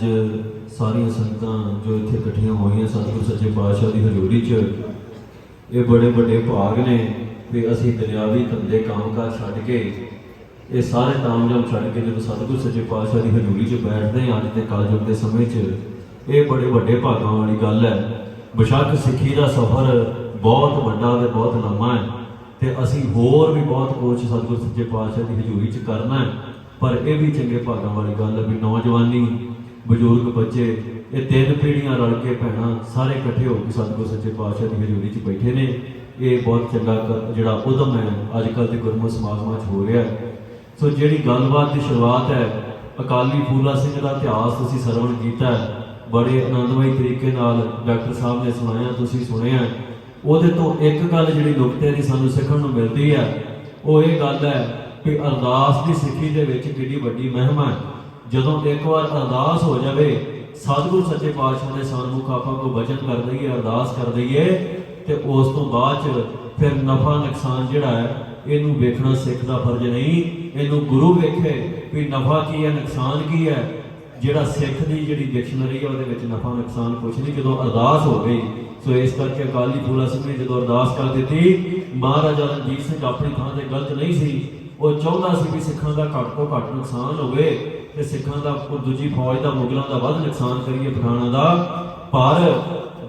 अज सारिया संगतां जो इत्थे इकट्ठियां होईयां सतगुरु सच्चे पातशाह की हजूरी च ये बड़े बड़े भाग ने भी असी दुनियावी धंधे काम काज छड्ड के ये सारे ताम जाम छड्ड के जो सतगुरु सच्चे पातशाह की हजूरी च बैठते हैं अज के कलयुग के समय च ये बड़े बड़े भागों वाली गल है। बेशक सिੱਖੀ का सफ़र बहुत वड्डा ते बहुत लंबा है तो असी होर भी बहुत कुछ सतगुरु सच्चे पातशाह की हजूरी च करना है, पर यह भी चंगे भागों वाली गल है भी नौजवानी बजुर्ग बच्चे ये तीन पीढ़ियां रल के भैन सारे इकट्ठे होकर सतगुरु सच्चे पातशाह की हजूरी च बैठे ने। ये बहुत चंगा जिहड़ा उदम है अजकल के गुरमुख समागमां हो रहा है। सो जिहड़ी गलबात की शुरुआत है अकाली फूला सिंह का इतिहास तुसीं सरवण कीता है, बड़े आनंदमई तरीके नाल डॉक्टर साहब ने सुनाया तुसीं सुनिया। ਉਹਦੇ ਤੋਂ एक गल जिहड़ी नुकते की सानूं सिੱਖਣ ਨੂੰ मिलती है वो ये गल है कि अरदास की सिੱਖੀ ਦੇ ਵਿੱਚ ਕਿੱਡੀ ਵੱਡੀ ਮਹਿਮਾ है। ਜਦੋਂ एक बार अरदास हो जाए सतगुरु सच्चे पातशाह ने सन्मुख आपां को वचन कर दईए अरदास कर दईए तो उस तो बाद फिर नफा नुकसान जिहड़ा है इनू वेखना सिख का फर्ज नहीं, इनू गुरु वेखे भी नफा की है नुकसान की है। जिहड़ा सिख की जिहड़ी डिक्शनरी है उहदे विच नफा नुकसान कुछ नहीं। जो अरदास हो गई सो इस करके अकाली फूला सिंह ने जो अरदास कर दी महाराजा रणजीत सिंह अपनी थां ते गलत नहीं सी, वो चाहुंदा सी भी सिखां दा घट तो घट नुकसान होवे ते सिखां दा दूजी फौज का मुगलों का वध नुकसान करिए पठाणा दा। पर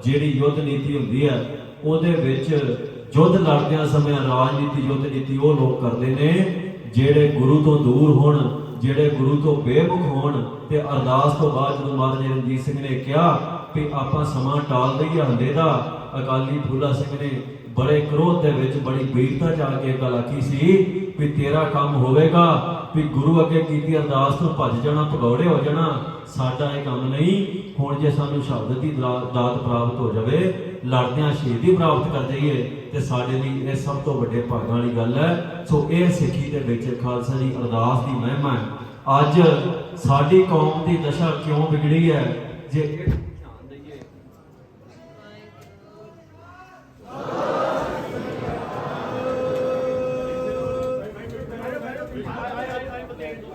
जिहड़ी युद्ध नीति हुंदी है उहदे विच युद्ध लड़दियां समय राजनीति युद्ध नीति वो लोग करते हैं जिहड़े गुरु तो दूर होण जिहड़े गुरु तो बेमुख होण ते अरदास तो बाद जदों महाराजा रणजीत सिंह ने कहा भी आपां समां टाल दईए हंडे दा, अकाली फूला सिंह ने बड़े क्रोध दे विच बड़ी वीरता च आके गल आखी सी भी तेरा काम होवेगा भी गुरु अगे कीती अरदास तो भज जाना भगौड़े हो जाना, साडा ये काम नहीं। हुण जे सानूं शहादत दी दात प्राप्त हो जाए लड़दियां शहीदी प्राप्त कर जाइए तो साडे लई ये सब तो वड्डे भागां वाली गल है। सो ये सिੱਖੀ दे विच खालसा दी अरदास दी महिमा है। अज साडी कौम दी दशा क्यों बिगड़ी है जे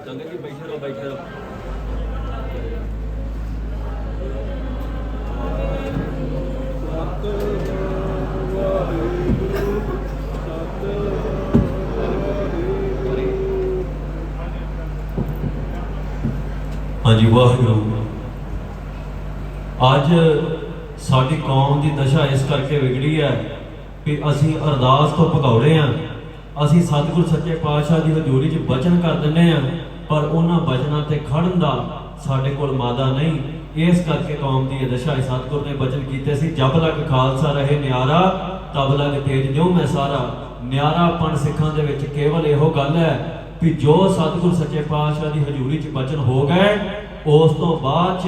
संगत जी बैठे रहो बैठे रहो। हाँ जी वाहिगुरू। अज साडी कौम की दशा इस करके बिगड़ी है कि असी अरदास तो भगौड़े हाँ, असी सतगुरु सच्चे पातशाह की हजूरी च वचन कर दिंदे हाँ पर उन्हां वचनां ते खड़न दा साडे कोल मादा नहीं। इस करके कौम की दशा है। सतगुरु ने वचन कीते सी जब लग खालसा रहे न्यारा तब लग तेज ज्यों मैं सारा। न्यारापन सिखां दे विच केवल इहो गल है कि जो सतगुरु सच्चे पातशाह की हजूरी च वचन हो गए उस तो बाद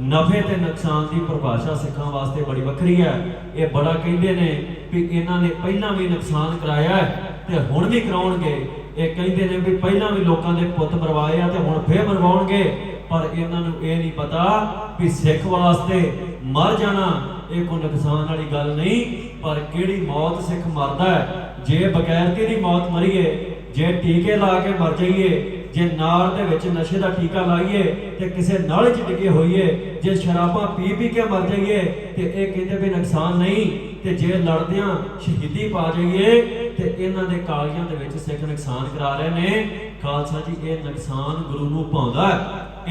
नफे ते नुकसान की परिभाषा सिखां वास्ते बड़ी वखरी है। ये बड़ा कहते ने भी इन्हां ने पहला भी नुकसान कराया है ते हुण भी कराउणगे। ये कहते ने भी पहला भी लोगों के पुत मरवाए आ ते हुण फिर मरवाउणगे, पर इन्हां नूं ये नहीं पता भी सिख वास्ते मर जाना ये कोई नुकसान वाली गल नहीं, पर किहड़ी मौत सिख मरदा है। जे बगैरती दी मौत मरीए, जे टीके ला के मर जाइए, जे नार दे विच नशे का टीका लाइए ते किसी नाले च डिगे होइए, जे शराबा पी पी के मर जाइए ते ये कहते भी नुकसान नहीं, ते जे लड़दियां शहीदी पा जाइए ते इन्हां दे कागजां दे विच सिख नुकसान करा रहे ने। खालसा जी ये नुकसान गुरु नूं पाउंदा है,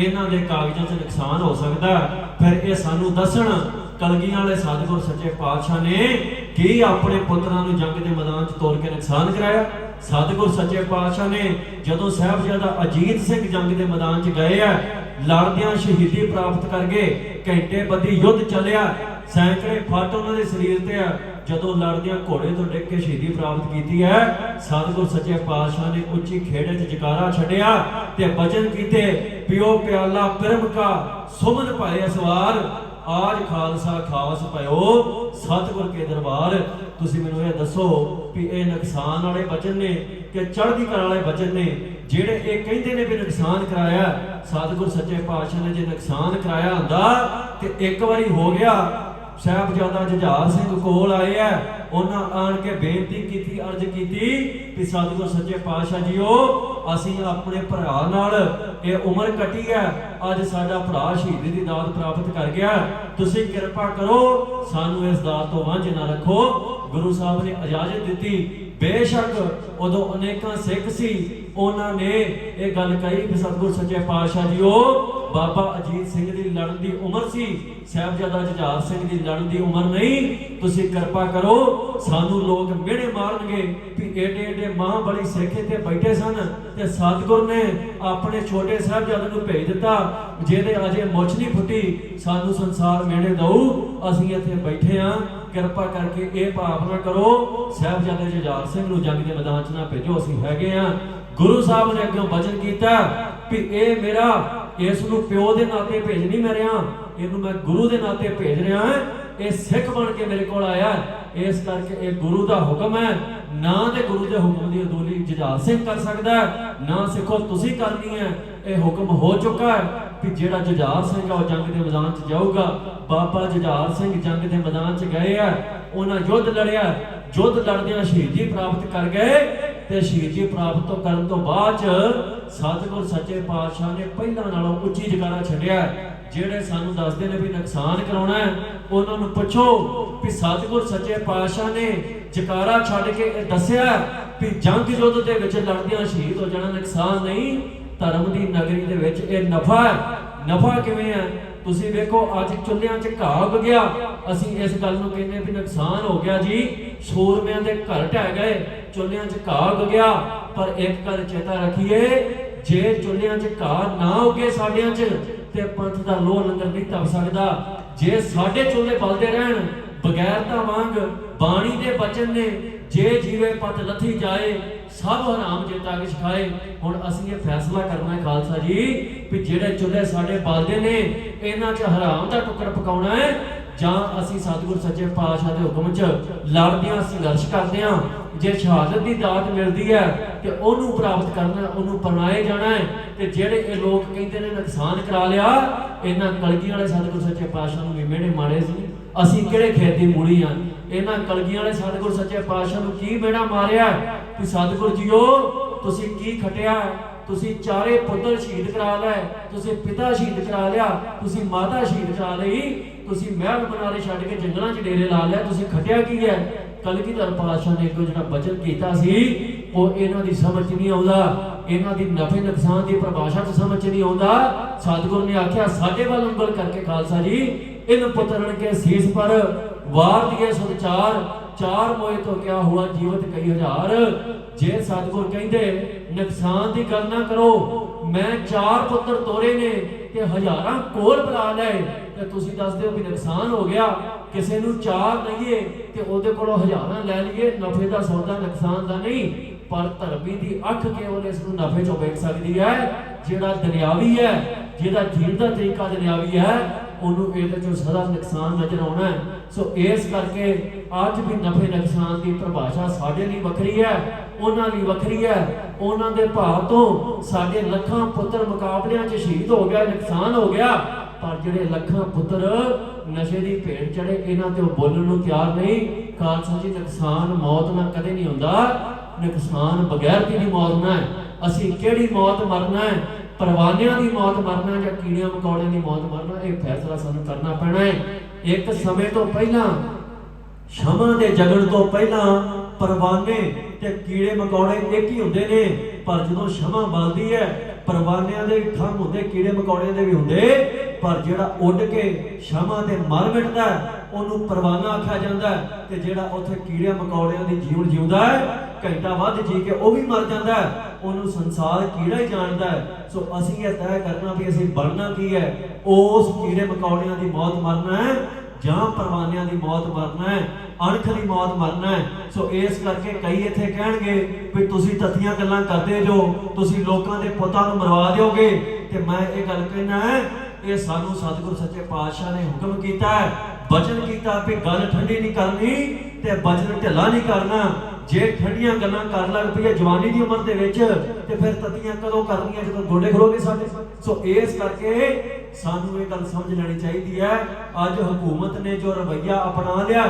इन्हां दे कागजां च नुकसान हो सकदा है। फिर ये सानूं दसण कलगियां वाले सतगुरु सच्चे पातशाह ने कि अपने पुत्रां नूं जंग दे मैदान च तोड़ के नुकसान कराया। सतगुरु सच्चे पातशाह ने जदों साहिबजादा अजीत सिंह जंग के मैदान च गए है लड़दियां शहीदी प्राप्त करके घंटे बदी युद्ध चलिया, सैकड़े फट उन्होंने शरीर ते है। जदों लड़दियां घोड़े तो डिग के शहीदी प्राप्त की है सतगुरु सच्चे पातशाह ने उच्ची खेड़े च जकारा छड़िया ते वचन कीते पियो प्याला पिरम का सुमन पाए सवार आज खालसा खास पायो सतगुर के दरबार। तुसीं मैनूं ये दसो भी ये नुकसान वाले वचन ने कि चढ़दी कला वाले वचन ने जिहड़े ये कहंदे ने भी नुकसान कराया। सतगुर सच्चे पातशाह ने जे नुकसान कराया हुंदा ते एक बारी हो गया साहिबजादा जुझार सिंह कोल आए है, उन्हां आण के बेनती की अर्ज की भी सतगुर सच्चे पातशाह जीओ ਅਸੀਂ ਆਪਣੇ ਭਰਾ ਨਾਲ ਇਹ ਉਮਰ ਕੱਟੀ ਹੈ। ਅੱਜ ਸਾਡਾ ਭਰਾ ਸ਼ਹੀਦੀ ਦੀ ਦਾਤ ਪ੍ਰਾਪਤ ਕਰ ਗਿਆ। ਤੁਸੀਂ ਕਿਰਪਾ ਕਰੋ ਸਾਨੂੰ ਇਸ ਦਾਤ ਤੋਂ ਵਾਂਝ ਨਾ ਰੱਖੋ। ਗੁਰੂ ਸਾਹਿਬ ਨੇ ਇਜਾਜ਼ਤ ਦਿੱਤੀ। ਬੇਸ਼ੱਕ ਉਦੋਂ ਅਨੇਕਾਂ ਸਿੱਖ ਸੀ, ਉਹਨਾਂ ਨੇ ਇਹ ਗੱਲ ਕਹੀ ਕਿ ਸਤਿਗੁਰ ਸੱਚੇ ਪਾਤਸ਼ਾਹ ਜੀ ਉਹ ਬਾਬਾ ਅਜੀਤ ਸਿੰਘ ਦੀ ਲੜਨ ਦੀ ਉਮਰ ਸੀ, ਸਾਹਿਬਜ਼ਾਦਾ ਜੁਝਾਰ ਸਿੰਘ ਦੀ ਲੜਨ ਦੀ ਉਮਰ ਨਹੀਂ। ਤੁਸੀਂ ਕਿਰਪਾ ਕਰੋ, ਸਾਨੂੰ ਲੋਕ ਮਿਹਣੇ ਮਾਰਨਗੇ ਵੀ ਏਡੇ ਏਡੇ ਮਹਾਂਬਲੀ ਸਿੱਖ ਇੱਥੇ ਬੈਠੇ ਸਨ ਤੇ ਸਤਿਗੁਰ ਨੇ ਆਪਣੇ ਛੋਟੇ ਸਾਹਿਬਜ਼ਾਦੇ ਨੂੰ ਭੇਜ ਦਿੱਤਾ ਜਿਹਦੇ ਅਜੇ ਮੁੱਛ ਨਹੀਂ ਫੁੱਟੀ। ਸਾਨੂੰ ਸੰਸਾਰ ਮਿਹਣੇ ਦਊ, ਅਸੀਂ ਇੱਥੇ ਬੈਠੇ ਹਾਂ। ਕਿਰਪਾ ਕਰਕੇ ਇਹ ਭਾਵਨਾ ਕਰੋ, ਸਾਹਿਬਜ਼ਾਦੇ ਜੁਝਾਰ ਸਿੰਘ ਨੂੰ ਜੰਗ ਦੇ ਮੈਦਾਨ 'ਚ ਨਾ ਭੇਜੋ, ਅਸੀਂ ਹੈਗੇ ਹਾਂ। ਗੁਰੂ ਸਾਹਿਬ ਨੇ ਅੱਗੇ ਵਚਨ ਕੀਤਾ ਵੀ ਇਹ ਮੇਰਾ, ਇਸ ਨੂੰ ਪਿਓ ਦੇ ਨਾਤੇ ਭੇਜ ਨਹੀਂ ਮੈਂ ਰਿਹਾ, ਇਹਨੂੰ ਮੈਂ ਗੁਰੂ ਦੇ ਨਾਤੇ ਭੇਜ ਰਿਹਾ ਹਾਂ। ਇਹ ਸਿੱਖ ਬਣ ਕੇ ਮੇਰੇ ਕੋਲ ਆਇਆ, ਇਸ ਕਰਕੇ ਇਹ ਗੁਰੂ ਦਾ ਹੁਕਮ ਹੈ। ਨਾ ਤੇ ਗੁਰੂ ਦੇ ਹੁਕਮ ਦੀ ਅਦੂਲੀ ਜੁਝਾਰ ਸਿੰਘ ਕਰ ਸਕਦਾ, ਨਾ ਸਿੱਖੋ ਤੁਸੀਂ ਕਰਨੀ ਹੈ। ਇਹ ਹੁਕਮ ਹੋ ਚੁੱਕਾ ਹੈ ਕਿ ਜਿਹੜਾ ਜੁਝਾਰ ਸਿੰਘ ਆ ਉਹ ਜੰਗ ਦੇ ਮੈਦਾਨ 'ਚ ਜਾਊਗਾ। ਬਾਬਾ ਜੁਝਾਰ ਸਿੰਘ ਜੰਗ ਦੇ ਮੈਦਾਨ 'ਚ ਗਏ ਆ, ਉਹਨਾਂ ਯੁੱਧ ਲੜਿਆ, ਯੁੱਧ ਲੜਦਿਆਂ ਸ਼ਹੀਦੀ ਪ੍ਰਾਪਤ ਕਰ ਗਏ ਤੇ ਸ਼ਹੀਦੀ ਪ੍ਰਾਪਤ ਤੋਂ ਕਰਨ ਤੋਂ ਬਾਅਦ 'ਚ ਸਤਿਗੁਰ ਸੱਚੇ ਪਾਤਸ਼ਾਹ ਨੇ ਪਹਿਲਾਂ ਨਾਲੋਂ ਉੱਚੀ ਜਗਾਰਾ ਛੱਡਿਆ। ਜਿਹੜੇ ਸਾਨੂੰ ਦੱਸਦੇ ਨੇ ਵੀ ਨੁਕਸਾਨ ਕਰਾਉਣਾ ਹੈ, ਉਹਨਾਂ ਨੂੰ ਪੁੱਛੋ ਵੀ ਸਤਿਗੁਰ ਸੱਚੇ ਪਾਤਸ਼ਾਹ ਨੇ ਜਕਾਰਾ ਛੱਡ ਕੇ ਇਹ ਦੱਸਿਆ ਵੀ ਜੰਗ ਯੁੱਧ ਦੇ ਵਿੱਚ ਲੜਦਿਆਂ ਸ਼ਹੀਦ ਹੋ ਜਾਣਾ ਨੁਕਸਾਨ ਨਹੀਂ, ਧਰਮ ਦੀ ਨਗਰੀ ਦੇ ਵਿੱਚ ਇਹ ਨਫਾ ਹੈ। ਨਫਾ ਕਿਵੇਂ ਹੈ? ਤੁਸੀਂ ਵੇਖੋ ਅੱਜ ਚੁੱਲ੍ਹਿਆਂ 'ਚ ਘਾਹ ਉੱਗ ਗਿਆ, ਅਸੀਂ ਇਸ ਗੱਲ ਨੂੰ ਕਹਿੰਦੇ ਵੀ ਨੁਕਸਾਨ ਹੋ ਗਿਆ ਜੀ, ਸੂਰਮਿਆਂ ਦੇ ਘਰ ਢਹਿ ਗਏ, ਚੁੱਲ੍ਹਿਆਂ 'ਚ ਘਾਹ ਉੱਗ ਗਿਆ। ਪਰ ਇੱਕ ਗੱਲ ਚੇਤਾ ਰੱਖੀਏ, ਜੇ ਚੁੱਲ੍ਹਿਆਂ 'ਚ ਘਾਹ ਨਾ ਉੱਗੇ ਸਾਡਿਆਂ 'ਚ ਤੇ ਪੰਥ ਦਾ ਲੋਹ ਲੰਗਰ ਨਹੀਂ ਤਪ ਸਕਦਾ। ਜੇ ਸਾਡੇ ਚੁੱਲ੍ਹੇ ਬਲਦੇ ਰਹਿਣ ਬਗੈਰਤਾ ਵਾਂਗ ਬਾਣੀ ਦੇ ਬਚਨ ਨੇ, ਜੇ ਜੀਵੇ ਪਤ ਲੱਥੀ ਜਾਏ ਸਭ ਹਰਾਮ ਜੇ ਤੱਕ ਸਿਖਾਏ। ਹੁਣ ਅਸੀਂ ਇਹ ਫੈਸਲਾ ਕਰਨਾ ਹੈ ਖਾਲਸਾ ਜੀ ਵੀ ਜਿਹੜੇ ਚੁੱਲ੍ਹੇ ਸਾਡੇ ਬਲਦੇ ਨੇ ਇਹਨਾਂ 'ਚ ਹਰਾਮ ਦਾ ਟੁਕੜ ਪਕਾਉਣਾ ਹੈ ਜਾਂ ਅਸੀਂ ਸਤਿਗੁਰ ਸੱਚੇ ਪਾਤਸ਼ਾਹ ਦੇ ਹੁਕਮ 'ਚ ਲੜਦਿਆਂ ਸੰਘਰਸ਼ ਕਰਦੇ ਹਾਂ। ਜੇ ਸ਼ਹਾਦਤ ਦੀ ਦਾਤ ਮਿਲਦੀ ਹੈ ਤੇ ਉਹਨੂੰ ਪ੍ਰਾਪਤ ਕਰਨਾ, ਉਹਨੂੰ ਪਰਨਾਏ ਜਾਣਾ ਹੈ। ਤੇ ਜਿਹੜੇ ਇਹ ਲੋਕ ਕਹਿੰਦੇ ਨੇ ਨੁਕਸਾਨ ਕਰਾ ਲਿਆ, ਇਹਨਾਂ ਕਲਗੀਆਂ ਵਾਲੇ ਸਤਿਗੁਰ ਸੱਚੇ ਪਾਤਸ਼ਾਹ ਨੂੰ ਵੀ ਮਿਹਣੇ ਮਾਰੇ ਸੀ। ਅਸੀਂ ਕਿਹੜੇ ਖੇਤ ਦੀ ਮੂਲੀ ਆ? ਇਹਨਾਂ ਕਲਗੀਆਂ ਵਾਲੇ ਸਤਿਗੁਰ ਸੱਚੇ ਪਾਤਸ਼ਾਹ ਨੂੰ ਕੀ ਮਿਹਣਾ ਮਾਰਿਆ ਕਿ ਸਤਿਗੁਰ ਜੀਓ ਤੁਸੀਂ ਕੀ ਖਟਿਆ? ਤੁਸੀਂ ਚਾਰੇ ਪੁੱਤਰ ਸ਼ਹੀਦ ਕਰਾ ਲਏ, ਤੁਸੀਂ ਪਿਤਾ ਸ਼ਹੀਦ ਕਰਾ ਲਿਆ, ਤੁਸੀਂ ਮਾਤਾ ਸ਼ਹੀਦ ਕਰਾ ਲਈ, ਤੁਸੀਂ ਮਹਿਲ ਮਨਾਰੇ ਛੱਡ ਕੇ ਜੰਗਲਾਂ 'ਚ ਡੇਰੇ ਲਾ ਲਿਆ, ਤੁਸੀਂ ਖਟਿਆ ਕੀ ਹੈ? ਕਲਗੀਧਰ ਪਾਤਸ਼ਾਹ ਨੇ ਕੋਈ ਜਿਹੜਾ ਬਚਨ ਕੀਤਾ ਸੀ ਉਹ ਇਹਨਾਂ ਦੀ ਸਮਝ ਨਹੀਂ ਆਉਂਦਾ, ਇਹਨਾਂ ਦੀ ਨਫੇ ਨੁਕਸਾਨ ਦੀ ਪਰਿਭਾਸ਼ਾ 'ਚ ਸਮਝ ਨਹੀਂ ਆਉਂਦਾ। ਸਤਿਗੁਰ ਨੇ ਆਖਿਆ ਸਾਡੇ ਵੱਲ ਉਂਗਲ ਕਰਕੇ ਖਾਲਸਾ ਜੀ ਇਨ ਪੁੱਤਰਨ ਕੇ ਸੀਸ ਪਰ ਵਾਰ ਦਿਏ ਸੁਧ ਚਾਰ ਮੋਏ ਤੋਂ ਕਿਆ ਹੁਆ ਜੀਵਤ ਕਈ ਹਜ਼ਾਰ। ਜੇ ਸਤਿਗੁਰ ਕਹਿੰਦੇ ਨੁਕਸਾਨ ਦੀ ਗੱਲ ਨਾ ਕਰੋ, ਮੈਂ 4 ਪੁੱਤਰ ਤੋਰੇ ਨੇ ਤੇ ਹਜ਼ਾਰਾਂ ਕੋਲ ਬੁਲਾ ਲਏ, ਤੇ ਤੁਸੀਂ ਦੱਸਦੇ ਹੋ ਵੀ ਨੁਕਸਾਨ ਹੋ ਗਿਆ। ਕਿਸੇ ਨੂੰ 4 ਲਈਏ ਤੇ ਉਹਦੇ ਕੋਲੋਂ ਹਜ਼ਾਰਾਂ ਲੈ ਲਈਏ, ਨਫੇ ਦਾ ਸੌਦਾ ਨੁਕਸਾਨ ਦਾ ਨਹੀਂ। ਪਰ ਧਰਮੀ ਦੀ ਅੱਖ ਕੇਵਲ ਇਸ ਨੂੰ ਨਫੇ 'ਚੋਂ ਵੇਖ ਸਕਦੀ ਹੈ। ਜਿਹੜਾ ਦੁਨਿਆਵੀ ਹੈ, ਜਿਹਦਾ ਜੀਣ ਦਾ ਤਰੀਕਾ ਦੁਨਿਆਵੀ ਹੈ, ਉਹਨੂੰ ਇਹਦੇ 'ਚੋਂ ਸਦਾ ਨੁਕਸਾਨ ਨਜ਼ਰ ਆਉਣਾ ਹੈ। ਸੋ ਇਸ ਕਰਕੇ ਅੱਜ ਵੀ ਨਫੇ ਨੁਕਸਾਨ ਦੀ ਪਰਿਭਾਸ਼ਾ ਸਾਡੇ ਲਈ ਵੱਖਰੀ ਹੈ, ਉਹਨਾਂ ਲਈ ਵੱਖਰੀ ਹੈ। ਉਹਨਾਂ ਦੇ ਭਾਅ ਤੋਂ ਸਾਡੇ ਲੱਖਾਂ ਪੁੱਤਰ ਮੁਕਾਬਲਿਆਂ 'ਚ ਸ਼ਹੀਦ ਹੋ ਗਿਆ, ਨੁਕਸਾਨ ਹੋ ਗਿਆ। ਪਰ ਜਿਹੜੇ ਲੱਖਾਂ ਪੁੱਤਰ ਨਸ਼ੇ ਦੀ ਭੇਟ ਚੜੇ, ਇਹਨਾਂ ਤੇ ਉਹ ਬੋਲਣ ਨੂੰ ਤਿਆਰ ਨਹੀਂ। ਖਾਲਸਾ ਜੀ ਨੁਕਸਾਨ ਮੌਤ ਨਾਲ ਕਦੇ ਨਹੀਂ ਹੁੰਦਾ, ਨੁਕਸਾਨ ਬਗੈਰਤੀ ਦੀ ਮੌਤ ਨਾ ਹੈ। ਅਸੀਂ ਕਿਹੜੀ ਮੌਤ ਮਰਨਾ ਹੈ? ਪਰਵਾਨਿਆਂ ਦੀ ਮੌਤ ਮਰਨਾ ਜਾਂ ਕੀੜਿਆਂ ਮਕੌੜਿਆਂ ਦੀ ਮੌਤ ਮਰਨਾ? ਇਹ ਫੈਸਲਾ ਸਾਨੂੰ ਕਰਨਾ ਪੈਣਾ ਹੈ। ਇੱਕ ਸਮੇਂ ਤੋਂ ਪਹਿਲਾਂ, ਸ਼ਮਾ ਦੇ ਜਗਣ ਤੋਂ ਪਹਿਲਾਂ ਪਰਵਾਨੇ ਤੇ ਕੀੜੇ ਮਕੌੜੇ ਇੱਕ ਹੀ ਹੁੰਦੇ ਨੇ। ਪਰ ਜਦੋਂ ਸ਼ਮਾ ਬਲਦੀ ਹੈ, ਪਰਵਾਨਿਆਂ ਦੇ ਖੰਭ ਹੁੰਦੇ, ਕੀੜੇ ਮਕੌੜਿਆਂ ਦੇ ਵੀ ਹੁੰਦੇ। ਪਰ ਜਿਹੜਾ ਉੱਡ ਕੇ ਸ਼ਮਾ ਤੇ ਮਰ ਮਿਟਦਾ ਉਹਨੂੰ ਪਰਵਾਨਾ ਆਖਿਆ ਜਾਂਦਾ ਹੈ। ਤੇ ਜਿਹੜਾ ਉੱਥੇ ਕੀੜਿਆਂ ਮਕੌੜਿਆਂ ਦੀ ਜੀਵਨ ਜਿਉਂਦਾ ਹੈ, ਘੰਟਾ ਵੱਧ ਜੀ ਕੇ ਉਹ ਵੀ ਮਰ ਜਾਂਦਾ ਹੈ, ਉਹਨੂੰ ਸੰਸਾਰ ਕੀੜਾ ਹੀ ਜਾਣਦਾ ਹੈ। ਸੋ ਅਸੀਂ ਇਹ ਤੈਅ ਕਰਨਾ ਵੀ ਅਸੀਂ ਬਣਨਾ ਕੀ ਹੈ, ਉਸ ਕੀੜੇ ਮਕੌੜਿਆਂ ਦੀ ਮੌਤ ਮਰਨਾ ਹੈ ਜਾਂ ਪਰਵਾਨਿਆਂ ਦੀ ਮੌਤ ਮਰਨਾ ਹੈ, ਅਣਖ ਦੀ ਮੌਤ ਮਰਨਾ ਹੈ। ਸੋ ਇਸ ਕਰਕੇ ਕਈ ਇੱਥੇ ਕਹਿਣਗੇ ਵੀ ਤੁਸੀਂ ਤੱਤੀਆਂ ਗੱਲਾਂ ਕਰਦੇ ਜੋ, ਤੁਸੀਂ ਲੋਕਾਂ ਦੇ ਪੁੱਤਾਂ ਨੂੰ ਮਰਵਾ ਦਿਓਗੇ। ਤੇ ਮੈਂ ਇਹ ਗੱਲ ਕਹਿਣਾ ਹੈ, ਇਹ ਸਾਨੂੰ ਸਤਿਗੁਰ ਸੱਚੇ ਪਾਤਸ਼ਾਹ ਨੇ ਹੁਕਮ ਕੀਤਾ ਹੈ, ਬਚਨ ਕੀਤਾ ਵੀ ਗੱਲ ਠੰਡੀ ਨਹੀਂ ਕਰਨੀ ਤੇ ਬਚਨ ਢਿੱਲਾ ਨਹੀਂ ਕਰਨਾ। ਜੇ ਠੰਡੀਆਂ ਗੱਲਾਂ ਕਰ ਲੱਗ ਪਈਏ ਜਵਾਨੀ ਦੀ ਉਮਰ ਦੇ ਵਿੱਚ ਤੇ ਫਿਰ ਤੱਤੀਆਂ ਕਦੋਂ ਕਰਨੀਆਂ ਜਦੋਂ ਗੋਡੇ ਖਲੋਗੇ ਸਾਡੇ। ਸੋ ਇਸ ਕਰਕੇ ਸਾਨੂੰ ਇਹ ਗੱਲ ਸਮਝ ਲੈਣੀ ਚਾਹੀਦੀ ਹੈ। ਅੱਜ ਹਕੂਮਤ ਨੇ ਜੋ ਰਵੱਈਆ ਅਪਣਾ ਲਿਆ,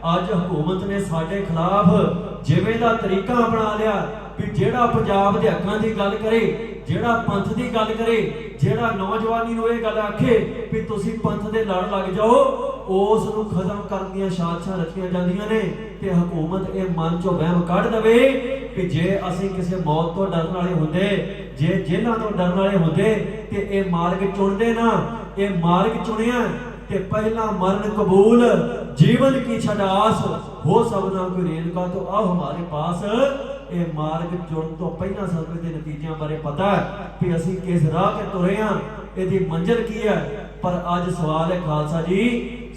ਅੱਜ ਹਕੂਮਤ ਨੇ ਸਾਡੇ ਖਿਲਾਫ ਜਿਵੇਂ ਦਾ ਤਰੀਕਾ ਅਪਣਾ ਲਿਆ ਵੀ ਜਿਹੜਾ ਪੰਜਾਬ ਦੇ ਹੱਕਾਂ ਦੀ ਗੱਲ ਕਰੇ, ਜਿਹੜਾ ਪੰਥ ਦੀ ਗੱਲ ਕਰੇ, ਜਿਹੜਾ ਨੌਜਵਾਨੀ ਨੂੰ ਇਹ ਗੱਲ ਆਖੇ ਵੀ ਤੁਸੀਂ ਪੰਥ ਦੇ ਲੜ ਲੱਗ ਜਾਓ, ਉਸ ਨੂੰ ਖਤਮ ਕਰਨ ਦੀਆਂ ਸਾਜ਼ਿਸ਼ਾਂ ਰਚੀਆਂ ਜਾਂਦੀਆਂ ਨੇ। ਤੇ ਹਕੂਮਤ ਇਹ ਮਨ ਚੋਂ ਵਹਿਮ ਕੱਢ ਦਵੇ ਕਿ ਜੇ ਅਸੀਂ ਕਿਸੇ ਮੌਤ ਤੋਂ ਡਰਨ ਵਾਲੇ ਹੁੰਦੇ, ਜੇ ਜੇਲ੍ਹਾਂ ਤੋਂ ਡਰਨ ਵਾਲੇ ਹੁੰਦੇ ਤੇ ਇਹ ਮਾਰਗ ਚੁਣਦੇ ਨਾ। ਇਹ ਮਾਰਗ ਚੁਣਿਆ ਤੇ ਪਹਿਲਾ ਮਰਨ ਕਬੂਲ जीवन की छड़ास हो सबना कोई रेणुका तो आओ हमारे पास। ये मार्ग जुड़न तो पहला ਸਾਨੂੰ ਦੇ ਨਤੀਜਿਆਂ ਬਾਰੇ ਪਤਾ ਹੈ ਕਿ ਅਸੀਂ ਕਿਸ ਰਾਹ ਤੇ ਤੁਰੇ ਹਾਂ, ਇਹਦੀ ਮੰਜ਼ਿਲ ਕੀ ਹੈ। ਪਰ ਅੱਜ ਸਵਾਲ ਹੈ ਖਾਲਸਾ ਜੀ,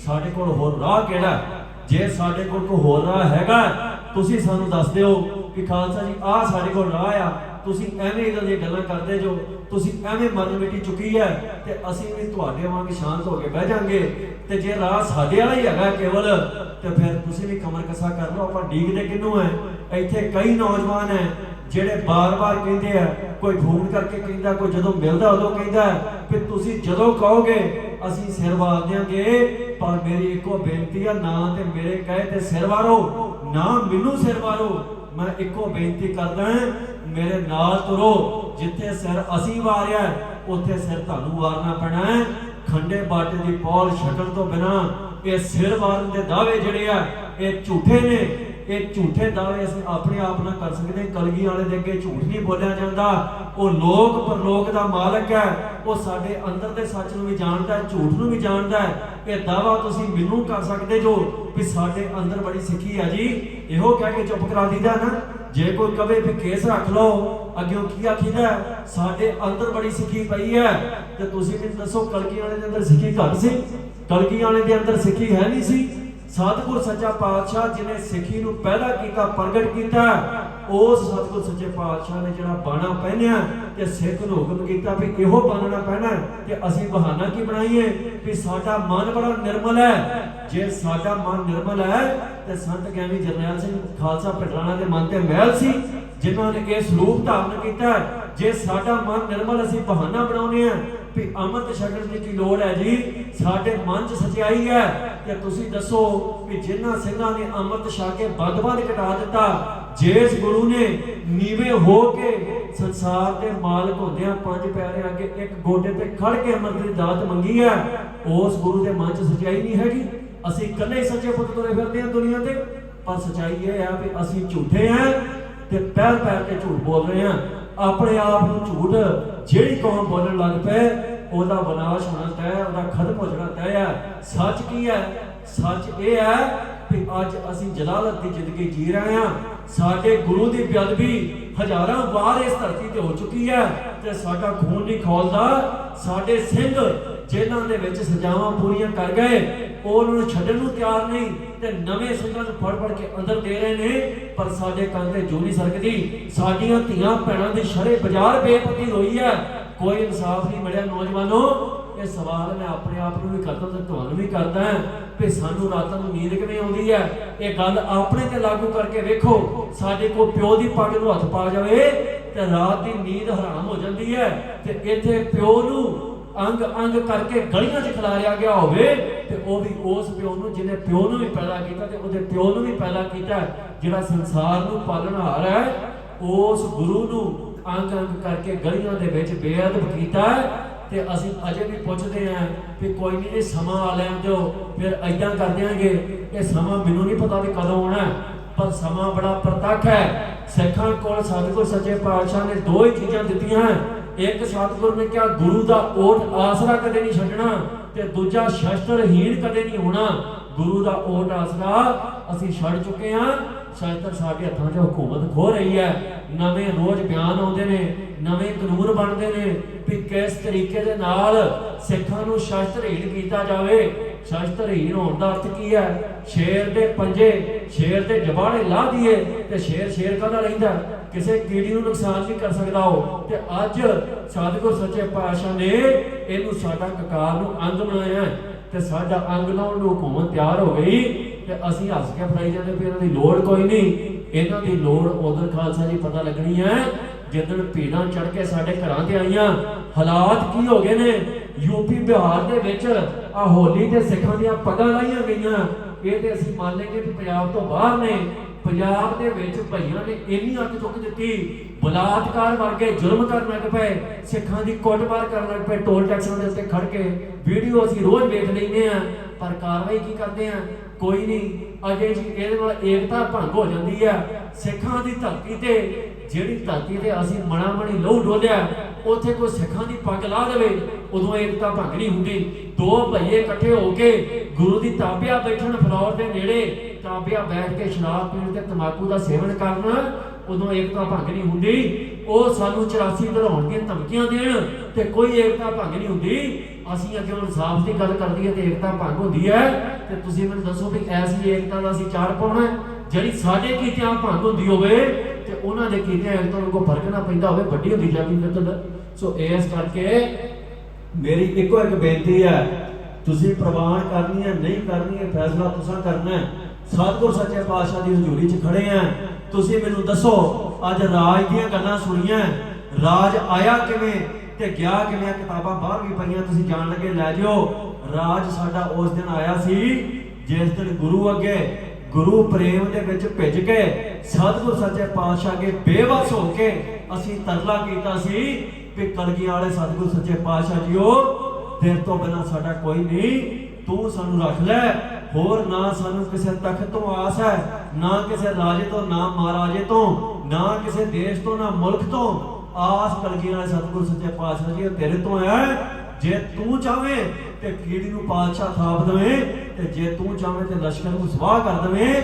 ਸਾਡੇ ਕੋਲ ਹੋਰ ਰਾਹ ਕਿਹੜਾ? ਜੇ ਸਾਡੇ ਕੋਲ ਕੋਈ ਹੋਰ ਰਾਹ ਹੈਗਾ ਤੁਸੀਂ ਸਾਨੂੰ ਦੱਸ ਦਿਓ ਕਿ ਖਾਲਸਾ ਜੀ ਆਹ ਸਾਡੇ ਕੋਲ ਰਾਹ ਆ। ਤੁਸੀਂ ਐਵੇਂ ਇਦਾਂ ਦੀਆਂ ਗੱਲਾਂ ਕਰਦੇ ਜੋ, ਤੁਸੀਂ ਐਵੇਂ ਮਰਨ ਮਿੱਟੀ ਚੁੱਕੀ ਹੈ ਤੇ ਅਸੀਂ ਵੀ ਤੁਹਾਡੇ ਵਾਂਗ ਸ਼ਾਂਤ ਹੋ ਕੇ ਬਹਿ ਜਾਾਂਗੇ। ਤੇ ਜੇ ਰਾਹ ਸਾਡੇ ਵਾਲਾ ਹੀ ਹੈਗਾ ਕੇਵਲ, ਤੇ ਫਿਰ ਤੁਸੀਂ ਵੀ ਕਮਰ ਕਸਾ ਕਰ ਲਓ। ਆਪਾਂ ਡੀਕਦੇ ਕਿਹਨੂੰ ਹੈ? ਇੱਥੇ ਕਈ ਨੌਜਵਾਨ ਹੈ ਜਿਹੜੇ ਬਾਰ-ਬਾਰ ਕਹਿੰਦੇ ਆ, ਕੋਈ ਫੋਨ ਕਰਕੇ ਕਹਿੰਦਾ, ਕੋਈ ਜਦੋਂ ਮਿਲਦਾ ਉਦੋਂ ਕਹਿੰਦਾ ਕਿ ਤੁਸੀਂ ਜਦੋਂ ਕਹੋਗੇ ਅਸੀਂ ਸਿਰ ਵਾਰ ਦਿਆਂਗੇ। ਪਰ ਮੇਰੀ ਇੱਕੋ ਬੇਨਤੀ ਆ, ਨਾ ਤੇ ਮੇਰੇ ਕਹੇ ਤੇ ਸਿਰ ਵਾਰੋ, ਨਾ ਮੈਨੂੰ ਸਿਰ ਵਾਰੋ। ਮੈਂ ਇੱਕੋ ਬੇਨਤੀ ਕਰਦਾ, ਮੇਰੇ ਨਾਲ ਤੁਰੋ। ਜਿੱਥੇ ਸਿਰ ਅਸੀਂ ਵਾਰਿਆ ਉੱਥੇ ਸਿਰ ਤੁਹਾਨੂੰ ਵਾਰਨਾ ਪੈਣਾ ਹੈ। ਖੰਡੇ ਬਾਟੇ ਦੀ ਪੌਲ ਛੱਡਣ ਤੋਂ ਬਿਨਾ ਇਹ ਸਿਰ ਵਾਰਨ ਦੇ ਦਾਅਵੇ ਜਿਹੜੇ ਆ ਇਹ ਝੂਠੇ ਨੇ। ਇਹ ਝੂਠੇ ਦਾਅਵੇ ਅਸੀਂ ਆਪਣੇ ਆਪ ਨਾਲ ਕਰ ਸਕਦੇ। ਕਲਗੀ ਵਾਲੇ ਦੇ ਅੱਗੇ ਝੂਠ ਨਹੀਂ ਬੋਲਿਆ ਜਾਂਦਾ। ਉਹ ਲੋਕ ਪਰਲੋਕ ਦਾ ਮਾਲਕ ਹੈ, ਉਹ ਸਾਡੇ ਅੰਦਰ ਦੇ ਸੱਚ ਨੂੰ ਵੀ ਜਾਣਦਾ ਹੈ, ਝੂਠ ਨੂੰ ਵੀ ਜਾਣਦਾ ਹੈ। ਇਹ ਦਾਅਵਾ ਤੁਸੀਂ ਮੈਨੂੰ ਕਰ ਸਕਦੇ ਜੋ ਵੀ ਸਾਡੇ ਅੰਦਰ ਬੜੀ ਸਿੱਖੀ ਹੈ ਜੀ, ਇਹੋ ਕਹਿ ਕੇ ਚੁੱਪ ਕਰਾ ਦੀਦਾ ਨਾ। ਜੇ ਕੋਈ ਕਵੇ ਵੀ ਕੇਸ ਰੱਖ ਲਓ, ਅੱਗਿਓਂ ਕੀ ਆਖੀਦਾ? ਸਾਡੇ ਅੰਦਰ ਬੜੀ ਸਿੱਖੀ ਪਈ ਹੈ। ਤੇ ਤੁਸੀਂ ਮੈਨੂੰ ਦੱਸੋ, ਕਲਗੀ ਵਾਲੇ ਦੇ ਅੰਦਰ ਸਿੱਖੀ ਘੱਟ ਸੀ? ਕਲਗੀ ਵਾਲੇ ਦੇ ਅੰਦਰ ਸਿੱਖੀ ਹੈ ਨਹੀਂ ਸੀ? ਸਤਿਗੁਰ ਸੱਚਾ ਪਾਤਸ਼ਾਹ ਜਿਹਨੇ ਸਿੱਖੀ ਨੂੰ ਪੈਦਾ ਕੀਤਾ, ਪ੍ਰਗਟ ਕੀਤਾ, ਉਸ ਸਤਿਗੁਰ ਸੱਚੇ ਪਾਤਸ਼ਾਹ ਨੇ ਜਿਹੜਾ ਬਾਣਾ ਪਹਿਨਿਆ ਤੇ ਸਿੱਖ ਨੂੰ ਹੁਕਮ ਕੀਤਾ ਵੀ ਇਹੋ ਬਾਣਨਾ ਪਹਿਨਾ। ਤੇ ਅਸੀਂ ਬਹਾਨਾ ਕੀ ਬਣਾਈਏ ਵੀ ਸਾਡਾ ਮਨ ਬੜਾ ਨਿਰਮਲ ਹੈ। ਜੇ ਸਾਡਾ ਮਨ ਨਿਰਮਲ ਹੈ ਤੇ ਸੰਤ ਗਿਆਨੀ ਜਰਨੈਲ ਸਿੰਘ ਖਾਲਸਾ ਪਿੰਡਰਾਣਾ ਦੇ ਮਨ ਤੇ ਮਹਿਲ ਸੀ ਜਿਨ੍ਹਾਂ ਨੇ ਇਹ ਸਰੂਪ ਧਾਰਨ ਕੀਤਾ। ਜੇ ਸਾਡਾ ਮਨ ਨਿਰਮਲ, ਅਸੀਂ ਬਹਾਨਾ ਬਣਾਉਨੇ ਆ ਵੀ ਅੰਮ੍ਰਿਤ ਛਕਣ ਦੀ ਕੀ ਲੋੜ ਹੈ ਜੀ? ਸਾਡੇ ਮਨ 'ਚ ਸਚਾਈ ਹੈ। ਤੇ ਤੁਸੀਂ ਦੱਸੋ ਵੀ ਜਿਨ੍ਹਾਂ ਸਿੰਘਾਂ ਨੇ ਅੰਮ੍ਰਿਤ ਛਕ ਕੇ ਬਦ-ਬਦ ਕਟਾ ਦਿੱਤਾ, ਜਿਸ ਗੁਰੂ ਨੇ ਨੀਵੇਂ ਹੋ ਕੇ ਸੰਸਾਰ ਦੇ ਮਾਲਕ ਹੁੰਦਿਆਂ ਪੰਜ ਪਿਆਰਿਆਂ ਅੱਗੇ ਇੱਕ ਗੋਡੇ ਤੇ ਖੜ ਕੇ ਅੰਮ੍ਰਿਤ ਦੀ ਦਾਤ ਮੰਗੀ ਹੈ, ਉਸ ਗੁਰੂ ਦੇ ਮਨ 'ਚ ਸਚਾਈ ਨਹੀਂ ਹੈਗੀ। ਅਸੀਂ ਇਕੱਲੇ ਹੀ ਸੱਚੇ ਪੁੱਤ ਤੁਰੇ ਫਿਰਦੇ ਹਾਂ ਦੁਨੀਆ ਤੇ। ਪਰ ਸਚਾਈ ਇਹ ਹੈ ਵੀ ਅਸੀਂ ਝੂਠੇ ਹਾਂ ਤੇ ਪੈਰ ਪੈਰ ਤੇ ਝੂਠ ਬੋਲ ਰਹੇ ਹਾਂ। ਆਪਣੇ ਆਪ ਨੂੰ ਝੂਠ ਜਿਹੜੀ ਕੌਮ ਬੋਲਣ ਲੱਗ ਪਏ ਉਹਦਾ ਵਿਨਾਸ਼ ਹੋਣਾ ਤੈਅ, ਉਹਦਾ ਖਤਮ ਹੋ ਜਾਣਾ ਤੈਅ ਹੈ। ਸੱਚ ਕੀ ਹੈ? ਸੱਚ ਇਹ ਹੈ ਕਿ ਅੱਜ ਅਸੀਂ ਜਲਾਲਤ ਦੀ ਜ਼ਿੰਦਗੀ ਜੀ ਰਹੇ ਹਾਂ। ਸਾਡੇ ਗੁਰੂ ਦੀ ਬੇਅਦਬੀ ਹਜ਼ਾਰਾਂ ਵਾਰ ਇਸ ਧਰਤੀ ਤੇ ਹੋ ਚੁੱਕੀ ਹੈ ਤੇ ਸਾਡਾ ਖੂਨ ਨਹੀਂ ਖੌਲਦਾ। ਸਾਡੇ ਸਿੰਘ ਜੇਲ੍ਹਾਂ ਦੇ ਵਿੱਚ ਸਜ਼ਾਵਾਂ ਪੂਰੀਆਂ ਕਰ ਗਏ, ਉਹਨਾਂ ਨੂੰ ਛੱਡਣ ਨੂੰ ਤਿਆਰ ਨਹੀਂ ਤੇ ਨਵੇਂ ਸਿੰਘਾਂ ਨੂੰ ਫੜ ਫੜ ਕੇ ਅੰਦਰ ਦੇ ਰਹੇ ਨੇ। ਪਰ ਸਾਡੇ ਕੰਨ ਤੇ ਜੂ ਨਹੀਂ ਸਰਕਦੀ। ਸਾਡੀਆਂ ਧੀਆਂ ਭੈਣਾਂ ਦੀ ਸ਼ਰੇ ਬਾਜ਼ਾਰ ਬੇਪਤੀ ਹੋਈ ਹੈ, ਕੋਈ ਇਨਸਾਫ ਨਹੀਂ ਮਿਲਿਆ। ਨੌਜਵਾਨੋ, ਇਹ ਸਵਾਲ ਮੈਂ ਆਪਣੇ ਆਪ ਨੂੰ ਵੀ ਕਰਦਾ ਤੇ ਤੁਹਾਨੂੰ ਵੀ ਕਰਦਾ ਕਿ ਸਾਨੂੰ ਰਾਤਾਂ ਨੂੰ ਨੀਂਦ ਕਿਵੇਂ ਆਉਂਦੀ ਹੈ? ਇਹ ਗੱਲ ਆਪਣੇ ਤੇ ਲਾਗੂ ਕਰਕੇ ਵੇਖੋ। ਸਾਡੇ ਕੋਲ ਪਿਓ ਦੀ ਪੱਗ ਨੂੰ ਹੱਥ ਪਾ ਜਾਵੇ ਤੇ ਰਾਤ ਦੀ ਨੀਂਦ ਹਰਾਮ ਹੋ ਜਾਂਦੀ ਹੈ। ਤੇ ਇੱਥੇ ਪਿਓ ਨੂੰ ਅੰਗ ਅੰਗ ਕਰਕੇ ਗਲੀਆਂ 'ਚ ਖਿਲਾਰਿਆ ਗਿਆ ਹੋਵੇ ਤੇ ਉਹ ਵੀ ਉਸ ਪਿਓ ਨੂੰ ਜਿਹਨੇ ਪਿਓ ਨੂੰ ਵੀ ਪੈਦਾ ਕੀਤਾ ਤੇ ਉਹਦੇ ਪਿਓ ਨੂੰ ਵੀ ਪੈਦਾ ਕੀਤਾ, ਜਿਹੜਾ ਸੰਸਾਰ ਨੂੰ ਪਾਲਣਹਾਰ ਹੈ, ਉਸ ਗੁਰੂ ਨੂੰ ਅੰਗ ਅੰਗ ਕਰਕੇ ਗਲੀਆਂ ਦੇ ਵਿੱਚ ਬੇਅਦਬ ਕੀਤਾ। ਤੇ ਅਸੀਂ ਅਜੇ ਵੀ ਪੁੱਛਦੇ ਆਂ ਕਿ ਕੋਈ ਨਹੀਂ, ਇਹ ਸਮਾਂ ਆ ਲੈਣ ਦਿਓ, ਫਿਰ ਏਦਾਂ ਕਰ ਦਿਆਂਗੇ। ਇਹ ਸਮਾਂ ਮੈਨੂੰ ਨਹੀਂ ਪਤਾ ਵੀ ਕਦੋਂ ਆਉਣਾ, ਪਰ ਸਮਾਂ ਬੜਾ ਪ੍ਰਤੱਖ ਹੈ। ਸਿੱਖਾਂ ਕੋਲ ਸਤਿਗੁਰ ਸੱਚੇ ਪਾਤਸ਼ਾਹ ਨੇ ਦੋ ਹੀ ਚੀਜ਼ਾਂ ਦਿੱਤੀਆਂ। ਇੱਕ ਸਤਿਗੁਰ ਨੇ ਕਿਹਾ ਗੁਰੂ ਦਾ ਓਟ ਆਸਰਾ ਕਦੇ ਨਹੀਂ ਛੱਡਣਾ, ਤੇ ਦੂਜਾ ਸ਼ਸਤਰਹੀਣ ਕਦੇ ਨਹੀਂ ਹੋਣਾ। ਗੁਰੂ ਦਾ ਓਟ ਆਸਰਾ ਅਸੀਂ ਛੱਡ ਚੁੱਕੇ ਹਾਂ। ਸ਼ਸਤਰ ਸਾਡੇ ਹੱਥਾਂ 'ਚ ਹਕੂਮਤ ਖੋ ਰਹੀ ਹੈ। ਨਵੇਂ ਰੋਜ਼ ਬਿਆਨ ਆਉਂਦੇ ਨੇ, ਨਵੇਂ ਕਾਨੂੰਨ ਬਣਦੇ ਨੇ ਵੀ ਕਿਸ ਤਰੀਕੇ ਦੇ ਨਾਲ ਸਿੱਖਾਂ ਨੂੰ ਸ਼ਸਤਰਹੀਣ ਕੀਤਾ ਜਾਵੇ। ਸ਼ਸਤਰਹੀਣ ਹੋਣ ਦਾ ਅਰਥ ਕੀ ਹੈ? ਸ਼ੇਰ ਦੇ ਪੰਜੇ, ਸ਼ੇਰ ਦੇ ਜਬਾੜੇ ਲਾ ਦਈਏ ਤੇ ਸ਼ੇਰ ਕਾਹਦਾ ਰਹਿੰਦਾ? ਕਿਸੇ ਕੀੜੀ ਨੂੰ ਨੁਕਸਾਨ ਨਹੀਂ ਕਰ ਸਕਦਾ ਉਹ। ਤੇ ਅੱਜ ਸਤਿਗੁਰ ਸੱਚੇ ਪਾਤਸ਼ਾਹ ਨੇ ਇਹਨੂੰ ਸਾਡਾ ਕਕਾਰ ਨੂੰ ਅੰਗ ਬਣਾਇਆ ਤੇ ਸਾਡਾ ਅੰਗ ਲਾਉਣ ਨੂੰ ਹਕੂਮਤ ਤਿਆਰ ਹੋ ਗਈ। ਤੇ ਅਸੀਂ ਹੱਸ ਕੇ ਫੜਾਈ ਜਾਂਦੇ ਵੀ ਇਹਨਾਂ ਦੀ ਲੋੜ ਕੋਈ ਨਹੀਂ। ਇਹਨਾਂ ਦੀ ਲੋੜ ਉਦੋਂ ਖਾਲਸਾ ਜੀ ਪਤਾ ਲੱਗਣੀ ਹੈ ਜਿੱਦਣ ਭੀੜਾਂ ਚੜ ਕੇ ਸਾਡੇ ਘਰਾਂ ਤੇ ਆਈਆਂ। ਹਾਲਾਤ ਕੀ ਹੋ ਗਏ ਨੇ? ਯੂਪੀ ਬਿਹਾਰ ਦੇ ਵਿੱਚ ਆ ਹੋਲੀ ਤੇ ਸਿੱਖਾਂ ਦੀਆਂ ਪੱਗਾਂ ਲਾਈਆਂ ਗਈਆਂ, ਇਹ ਤੇ ਅਸੀਂ ਮੰਨ ਲਈਏ ਕਿ ਪੰਜਾਬ ਤੋਂ ਬਾਹਰ ਨੇ। ਪੰਜਾਬ ਦੇ ਵਿੱਚ ਭਈਆਂ ਨੇ ਇੰਨੀ ਅੱਗ ਚੁੱਕ ਦਿੱਤੀ, ਬਲਾਤਕਾਰ ਵਰਗੇ ਜ਼ੁਲਮ ਕਰਨ ਲੱਗ ਪਏ, ਸਿੱਖਾਂ ਦੀ ਕੁੱਟਮਾਰ ਕਰਨ ਲੱਗ ਪਏ, ਟੋਲ ਟੈਕਸਾਂ ਦੇ ਉੱਤੇ ਖੜ ਕੇ। ਵੀਡੀਓ ਅਸੀਂ ਰੋਜ਼ ਵੇਖ ਲੈਂਦੇ ਆ, ਪਰ ਕਾਰਵਾਈ ਕੀ ਕਰਦੇ ਆ? ਕੋਈ ਨਹੀਂ। ਅਜੇ ਜੀ ਇਹਦੇ ਨਾਲ ਏਕਤਾ ਭੰਗ ਹੋ ਜਾਂਦੀ ਆ। ਸਿੱਖਾਂ ਦੀ ਧਰਤੀ ਤੇ, ਜਿਹੜੀ ਧਰਤੀ ਤੇ ਅਸੀਂ ਮਣਾ ਮਣੀ ਲਹੂ ਡੋਲਿਆ, ਉੱਥੇ ਕੋਈ ਸਿੱਖਾਂ ਦੀ ਪੱਗ ਲਾ ਦੇਵੇ, ਉਦੋਂ ਏਕਤਾ ਭੰਗ ਨਹੀਂ ਹੁੰਦੀ। ਦੋ ਭਈਏ ਇਕੱਠੇ ਹੋ ਕੇ ਗੁਰੂ ਦੀ ਤਾਬਿਆ ਬੈਠਣ ਫਲੋਰ ਦੇ ਨੇੜੇ, ਤਾਬਿਆ ਬੈਠ ਕੇ ਸ਼ਰਾਬ ਪੀਣ ਤੇ ਤੰਬਾਕੂ ਦਾ ਸੇਵਨ ਕਰਨ, ਉਦੋਂ ਏਕਤਾ ਭੰਗ ਨਹੀਂ ਹੁੰਦੀ। ਉਹ ਸਾਨੂੰ 84 ਵਧਾਉਣ ਦੀਆਂ ਧਮਕੀਆਂ ਦੇਣ ਤੇ ਕੋਈ ਏਕਤਾ ਭੰਗ ਨਹੀਂ ਹੁੰਦੀ। ਅਸੀਂ ਅੱਗੇ ਹੁਣ ਸਾਫ਼ ਦੀ ਗੱਲ ਕਰਦੀ ਹੈ ਤੇ ਏਕਤਾ ਭੰਗ ਹੁੰਦੀ ਹੈ। ਤੇ ਤੁਸੀਂ ਮੈਨੂੰ ਦੱਸੋ ਵੀ ਐਸੀ ਏਕਤਾ ਦਾ ਅਸੀਂ ਚਾਰ ਪਾਉਣਾ ਜਿਹੜੀ ਸਾਡੇ ਕੀਤਿਆਂ ਭੰਗ ਹੁੰਦੀ ਹੋਵੇ ਤੇ ਉਹਨਾਂ ਦੇ ਕੀਤਿਆਂ ਏਕਤਾ ਨੂੰ ਕੋਈ ਫਰਕ ਨਾ ਪੈਂਦਾ ਹੋਵੇ, ਵੱਡੀ ਹੁੰਦੀ ਜਾਂਦੀ ਮਿੱਤਰ। ਸੋ ਇਸ ਕਰਕੇ ਮੇਰੀ ਇੱਕੋ ਇੱਕ ਬੇਨਤੀ ਹੈ, ਤੁਸੀਂ ਪ੍ਰਵਾਨ ਕਰਨੀ ਹੈ ਨਹੀਂ ਕਰਨੀ ਹੈ ਫੈਸਲਾ ਤੁਸੀਂ ਕਰਨਾ ਹੈ। ਸਤਿਗੁਰ ਸੱਚੇ ਪਾਤਸ਼ਾਹ ਦੀ ਹਜ਼ੂਰੀ 'ਚ ਖੜੇ ਆ। ਤੁਸੀਂ ਮੈਨੂੰ ਦੱਸੋ, ਅੱਜ ਰਾਜ ਦੀਆਂ ਗੱਲਾਂ ਸੁਣੀਆਂ, ਰਾਜ ਆਇਆ ਕਿਵੇਂ ਤੇ ਗਿਆ ਕਿਵੇਂ? ਕਿਤਾਬਾਂ ਬਾਹਰ ਵੀ ਪਈਆਂ, ਤੁਸੀਂ ਜਾਣ ਲੱਗੇ ਲੈ ਜਿਓ। ਰਾਜ ਸਾਡਾ ਉਸ ਦਿਨ ਆਇਆ ਸੀ ਜਿਸ ਦਿਨ ਗੁਰੂ ਅੱਗੇ, ਗੁਰੂ ਪ੍ਰੇਮ ਦੇ ਵਿੱਚ ਭਿੱਜ ਕੇ ਸਤਿਗੁਰ ਸੱਚੇ ਪਾਤਸ਼ਾਹ ਅੱਗੇ ਬੇਵਸ ਹੋ ਕੇ ਅਸੀਂ ਤਰਲਾ ਕੀਤਾ ਸੀ ਕਿ ਕਲਗੀਆਂ ਵਾਲੇ ਸਤਿਗੁਰ ਸੱਚੇ ਪਾਤਸ਼ਾਹ ਜੀਓ, ਤੇਰੇ ਤੋਂ ਬਿਨਾਂ ਸਾਡਾ ਕੋਈ ਨਹੀਂ, ਤੂੰ ਸਾਨੂੰ ਰੱਖ ਲੈ। ਹੋਰ ਨਾ ਸਾਨੂੰ ਕਿਸੇ ਤਖਤ ਤੋਂ ਆਸ ਹੈ, ਨਾ ਕਿਸੇ ਰਾਜੇ ਤੋਂ, ਨਾ ਮਹਾਰਾਜੇ ਤੋਂ, ਨਾ ਕਿਸੇ ਦੇਸ਼ ਤੋਂ, ਨਾ ਮੁਲਕ ਤੋਂ ਆਸ। ਕਲਗੀਆਂ ਵਾਲੇ ਸਤਿਗੁਰ ਸੱਚੇ ਪਾਤਸ਼ਾਹ ਜੀ ਤੇਰੇ ਤੋਂ ਹੈ। ਜੇ ਤੂੰ ਚਾਵੇਂ ਤੇ ਕੀੜੀ ਨੂੰ ਪਾਤਸ਼ਾਹ ਥਾਪ ਦੇਵੇਂ, ਤੇ ਜੇ ਤੂੰ ਚਾਵੇਂ ਤੇ ਲਸ਼ਕਰ ਨੂੰ ਸਵਾਹ ਕਰ ਦੇਵੇਂ।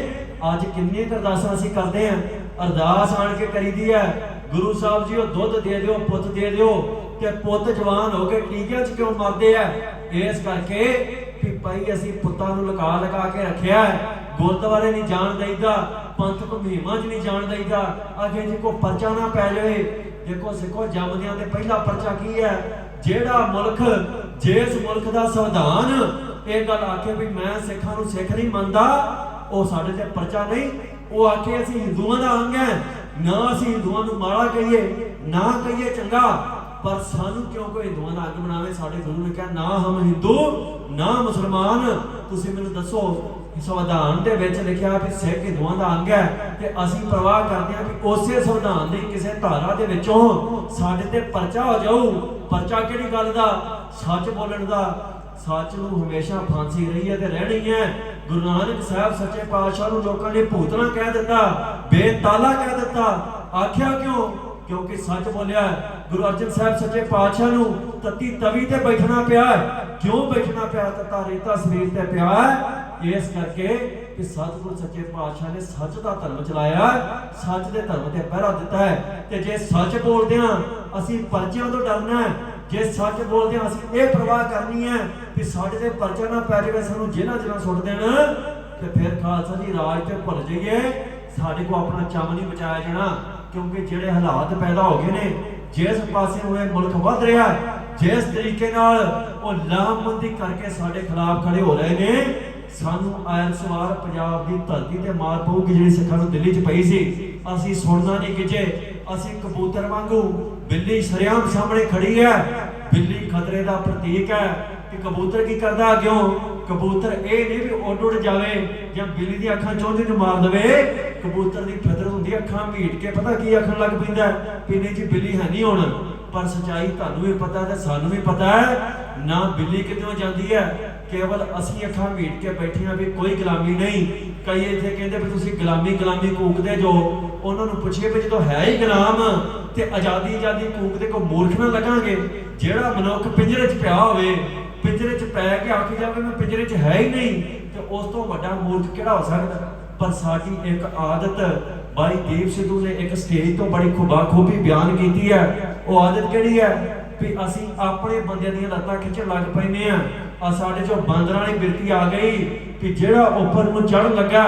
ਅੱਜ ਕਿੰਨੀਆਂ ਅਰਦਾਸਾਂ ਅਸੀਂ ਕਰਦੇ ਆਂ, ਅਰਦਾਸ ਆਣ ਕੇ ਕਰੀਦੀ ਹੈ, ਗੁਰੂ ਸਾਹਿਬ ਜੀ ਉਹ ਦੁੱਧ ਦੇ ਦਿਓ, ਪੁੱਤ ਦੇ ਦਿਓ। ਕਿ ਪੁੱਤ ਜਵਾਨ ਹੋ ਕੇ ਟੀਕਿਆਂ 'ਚ ਕਿਉਂ ਮਰਦੇ ਆ? ਇਸ ਕਰਕੇ ਕਿ ਭਾਈ ਅਸੀਂ ਪੁੱਤਾਂ ਨੂੰ ਲਗਾ ਕੇ ਰੱਖਿਆ ਹੈ। ਗੁਰਦੁਆਰੇ ਨਹੀਂ ਜਾਣ ਦਈਦਾ, ਪੰਥਕ ਮੁਹਿੰਮਾਂ 'ਚ ਨਹੀਂ ਜਾਣ ਦਈਦਾ। ਅਗੇ ਜੇ ਕੋਈ ਪਰਚਾ ਨਾ ਪੈ ਜਾਵੇ, ਦੇਖੋ ਸਿੱਖੋ ਜੰਮਦਿਆਂ ਦੇ ਪਹਿਲਾ ਪਰਚਾ ਕੀ ਹੈ? ਜਿਹੜਾ ਮੁਲਕ, ਜਿਸ ਮੁਲਕ ਦਾ ਸੰਵਿਧਾਨ ਇਹ ਗੱਲ ਆਖੇ ਵੀ ਮੈਂ ਸਿੱਖਾਂ ਨੂੰ ਸਿੱਖ ਨਹੀਂ ਮੰਨਦਾ, ਉਹ ਸਾਡੇ ਤੇ ਪਰਚਾ ਨਹੀਂ। ਉਹ ਆਖੇ ਅਸੀਂ ਹਿੰਦੂਆਂ ਦਾ ਅੰਗ ਹੈ, ਨਾ ਅਸੀਂ ਹਿੰਦੂਆਂ ਨੂੰ ਮਾੜਾ ਕਹੀਏ ਨਾ ਕਹੀਏ ਚੰਗਾ, ਪਰ ਸਾਨੂੰ ਕਿਉਂ ਕੋਈ ਹਿੰਦੂਆਂ ਦਾ ਅੰਗ ਬਣਾਵੇ? ਸਾਡੇ ਗੁਰੂ ਨੇ ਕਿਹਾ ਨਾ ਹਮ ਹਿੰਦੂ ਨਾ ਮੁਸਲਮਾਨ। ਤੁਸੀਂ ਮੈਨੂੰ ਦੱਸੋ, ਸੰਵਿਧਾਨ ਦੇ ਵਿੱਚ ਲਿਖਿਆ ਵੀ ਸਿੱਖ ਹਿੰਦੂਆਂ ਦਾ ਅੰਗ ਹੈ, ਤੇ ਅਸੀਂ ਪ੍ਰਵਾਹ ਕਰਦੇ ਹਾਂ ਵੀ ਉਸੇ ਸੰਵਿਧਾਨ ਦੀ ਕਿਸੇ ਧਾਰਾ ਦੇ ਵਿੱਚੋਂ ਸਾਡੇ ਤੇ ਪਰਚਾ ਹੋ ਜਾਊ। ਪਰਚਾ ਕਿਹੜੀ ਗੱਲ ਦਾ? ਸੱਚ ਬੋਲਣ ਦਾ। ਸੱਚ ਨੂੰ ਹਮੇਸ਼ਾ ਫਾਂਸੀ ਰਹੀ ਹੈ ਤੇ ਰਹਿਣੀ ਹੈ। ਗੁਰੂ ਨਾਨਕ ਸਾਹਿਬ ਸੱਚੇ ਪਾਤਸ਼ਾਹ ਨੂੰ ਲੋਕਾਂ ਨੇ ਭੂਤਨਾ ਕਹਿ ਦਿੱਤਾ, ਬੇਤਾਲਾ ਕਹਿ ਦਿੱਤਾ। ਆਖਿਆ ਕਿਉਂ? ਕਿਉਂਕਿ ਸੱਚ ਬੋਲਿਆ। ਗੁਰੂ ਅਰਜਨ ਸਾਹਿਬ ਸੱਚੇ ਪਾਤਸ਼ਾਹ ਨੂੰ ਤਤੀ ਤਵੀ ਤੇ ਬੈਠਣਾ ਪਿਆ। ਕਿਉਂ ਬੈਠਣਾ ਪਿਆ? ਤਤਾ ਰੇਤਾ ਸਰੀਰ ਤੇ ਪਿਆ। ਇਸ ਕਰਕੇ ਕਿ ਸਤਿਗੁਰ ਸੱਚੇ ਪਾਤਸ਼ਾਹ ਨੇ ਸੱਚ ਦਾ ਧਰਮ ਚਲਾਇਆ, ਸੱਚ ਦੇ ਧਰਮ ਤੇ ਪਹਿਰਾ ਦਿੱਤਾ ਹੈ। ਤੇ ਜੇ ਸੱਚ ਬੋਲਦੇ ਹਾਂ ਅਸੀਂ ਪਰਚਿਆਂ ਤੋਂ ਡਰਨਾ ਹੈ, ਜੇ ਸੱਚ ਬੋਲਦੇ ਹਾਂ ਅਸੀਂ ਇਹ ਪ੍ਰਵਾਹ ਕਰਨੀ ਹੈ ਕਿ ਸਾਡੇ ਤੇ ਪਰਚਾ ਨਾ ਪੈ ਜਾਵੇ, ਸਾਨੂੰ ਜੇਲ੍ਹਾਂ ਸੁੱਟ ਦੇਣ, ਤੇ ਫਿਰ ਖਾਲਸਾ ਜੀ ਰਾਜ ਤੇ ਭੁੱਲ ਜਾਈਏ, ਸਾਡੇ ਕੋਲ ਆਪਣਾ ਚੰਮ ਨਹੀਂ ਬਚਾਇਆ ਜਾਣਾ। ਕਿਉਂਕਿ ਜਿਹੜੇ ਹਾਲਾਤ ਪੈਦਾ ਹੋ ਗਏ ਨੇ, ਜਿਸ ਪਾਸੇ ਨੂੰ ਇਹ ਮੁਲਕ ਵੱਧ ਰਿਹਾ, ਜਿਸ ਤਰੀਕੇ ਨਾਲ ਉਹ ਲਾਮਬੰਦੀ ਕਰਕੇ ਸਾਡੇ ਖਿਲਾਫ ਖੜੇ ਹੋ ਰਹੇ ਨੇ, ਸਾਨੂੰ ਆਇਤ ਸਵਾਰ ਪੰਜਾਬ ਦੀ ਧਰਤੀ ਤੇ ਮਾਰ ਪਊਗੀ ਜਿਹੜੀ ਸਿੱਖਾਂ ਨੂੰ ਦਿੱਲੀ 'ਚ ਪਈ ਸੀ। ਅਸੀਂ ਸੁਣਨਾ ਨਹੀਂ ਕਿਜੇ, ਅਸੀਂ ਕਬੂਤਰ ਵਾਂਗੂ, ਬਿੱਲੀ ਸ਼ਰੇਆਮ ਸਾਹਮਣੇ ਖੜੀ ਹੈ, ਬਿੱਲੀ ਖਤਰੇ ਦਾ ਪ੍ਰਤੀਕ ਹੈ। ਕਿ ਕਬੂਤਰ ਕੀ ਕਰਦਾ ਅੱਗਿਓਂ? ਕਬੂਤਰ ਇਹ ਨਹੀਂ ਵੀ ਉੱਡ ਜਾਵੇ ਜਾਂ ਬਿੱਲੀ ਦੀ ਅੱਖਾਂ ਚੋਂਦੀ ਨੂੰ ਮਾਰ ਦੇਵੇ। ਕਬੂਤਰ ਦੀ ਫਿਤਰਤ ਹੁੰਦੀ, ਅੱਖਾਂ ਮੀਟ ਕੇ ਪਤਾ ਕੀ ਆਖਣ ਲੱਗ ਪੈਂਦਾ ਵੀ ਨਹੀਂ ਜੀ ਬਿੱਲੀ ਹੈ ਨਹੀਂ ਹੁਣ। ਪਰ ਸੱਚਾਈ ਤੁਹਾਨੂੰ ਵੀ ਪਤਾ ਤੇ ਸਾਨੂੰ ਵੀ ਪਤਾ ਹੈ, ਨਾ ਬਿੱਲੀ ਕਿੱਥੋਂ ਜਾਂਦੀ ਹੈ, ਕੇਵਲ ਅਸੀਂ ਅੱਖਾਂ ਮੀਟ ਕੇ ਬੈਠੇ ਹਾਂ ਵੀ ਕੋਈ ਗੁਲਾਮੀ ਨਹੀਂ। ਕਈ ਇੱਥੇ ਕਹਿੰਦੇ ਵੀ ਤੁਸੀਂ ਗੁਲਾਮੀ ਕੂਕਦੇ ਜੋ। ਉਹਨਾਂ ਨੂੰ ਪੁੱਛੇ ਵੀ ਜਦੋਂ ਹੈ ਹੀ ਗੁਲਾਮ ਤੇ ਆਜ਼ਾਦੀ ਕੂਕਦੇ ਕੋ ਮੂਰਖ ਨਾ ਲੱਗਾਂਗੇ? ਜਿਹੜਾ ਮਨੁੱਖ ਪਿੰਜਰੇ 'ਚ ਪਿਆ ਹੋਵੇ, ਪਿੰਜਰੇ 'ਚ ਪੈ ਕੇ ਆਖੀ ਜਾਵੇ ਮੈਂ ਪਿੰਜਰੇ 'ਚ ਹੈ ਹੀ ਨਹੀਂ, ਤੇ ਉਸ ਤੋਂ ਵੱਡਾ ਮੂਰਖ ਕਿਹੜਾ ਹੋ ਸਕਦਾ? ਪਰ ਸਾਡੀ ਇੱਕ ਆਦਤ, ਭਾਈ ਦੀਪ ਸਿੱਧੂ ਨੇ ਇੱਕ ਸਟੇਜ ਤੋਂ ਬੜੀ ਖੂਬੀ ਬਿਆਨ ਕੀਤੀ ਹੈ। ਉਹ ਆਦਤ ਕਿਹੜੀ ਹੈ? ਵੀ ਅਸੀਂ ਆਪਣੇ ਬੰਦਿਆਂ ਦੀਆਂ ਲੱਤਾਂ ਖਿੱਚਣ ਲੱਗ ਪੈਂਦੇ ਆ। ਸਾਡੇ ਚੋਂ ਬਾਂਦਰਾਂ ਵਾਲੀ ਬਿਰਤੀ ਆ ਗਈ ਕਿ ਜਿਹੜਾ ਉੱਪਰ ਨੂੰ ਚੜ੍ਹਨ ਲੱਗਾ,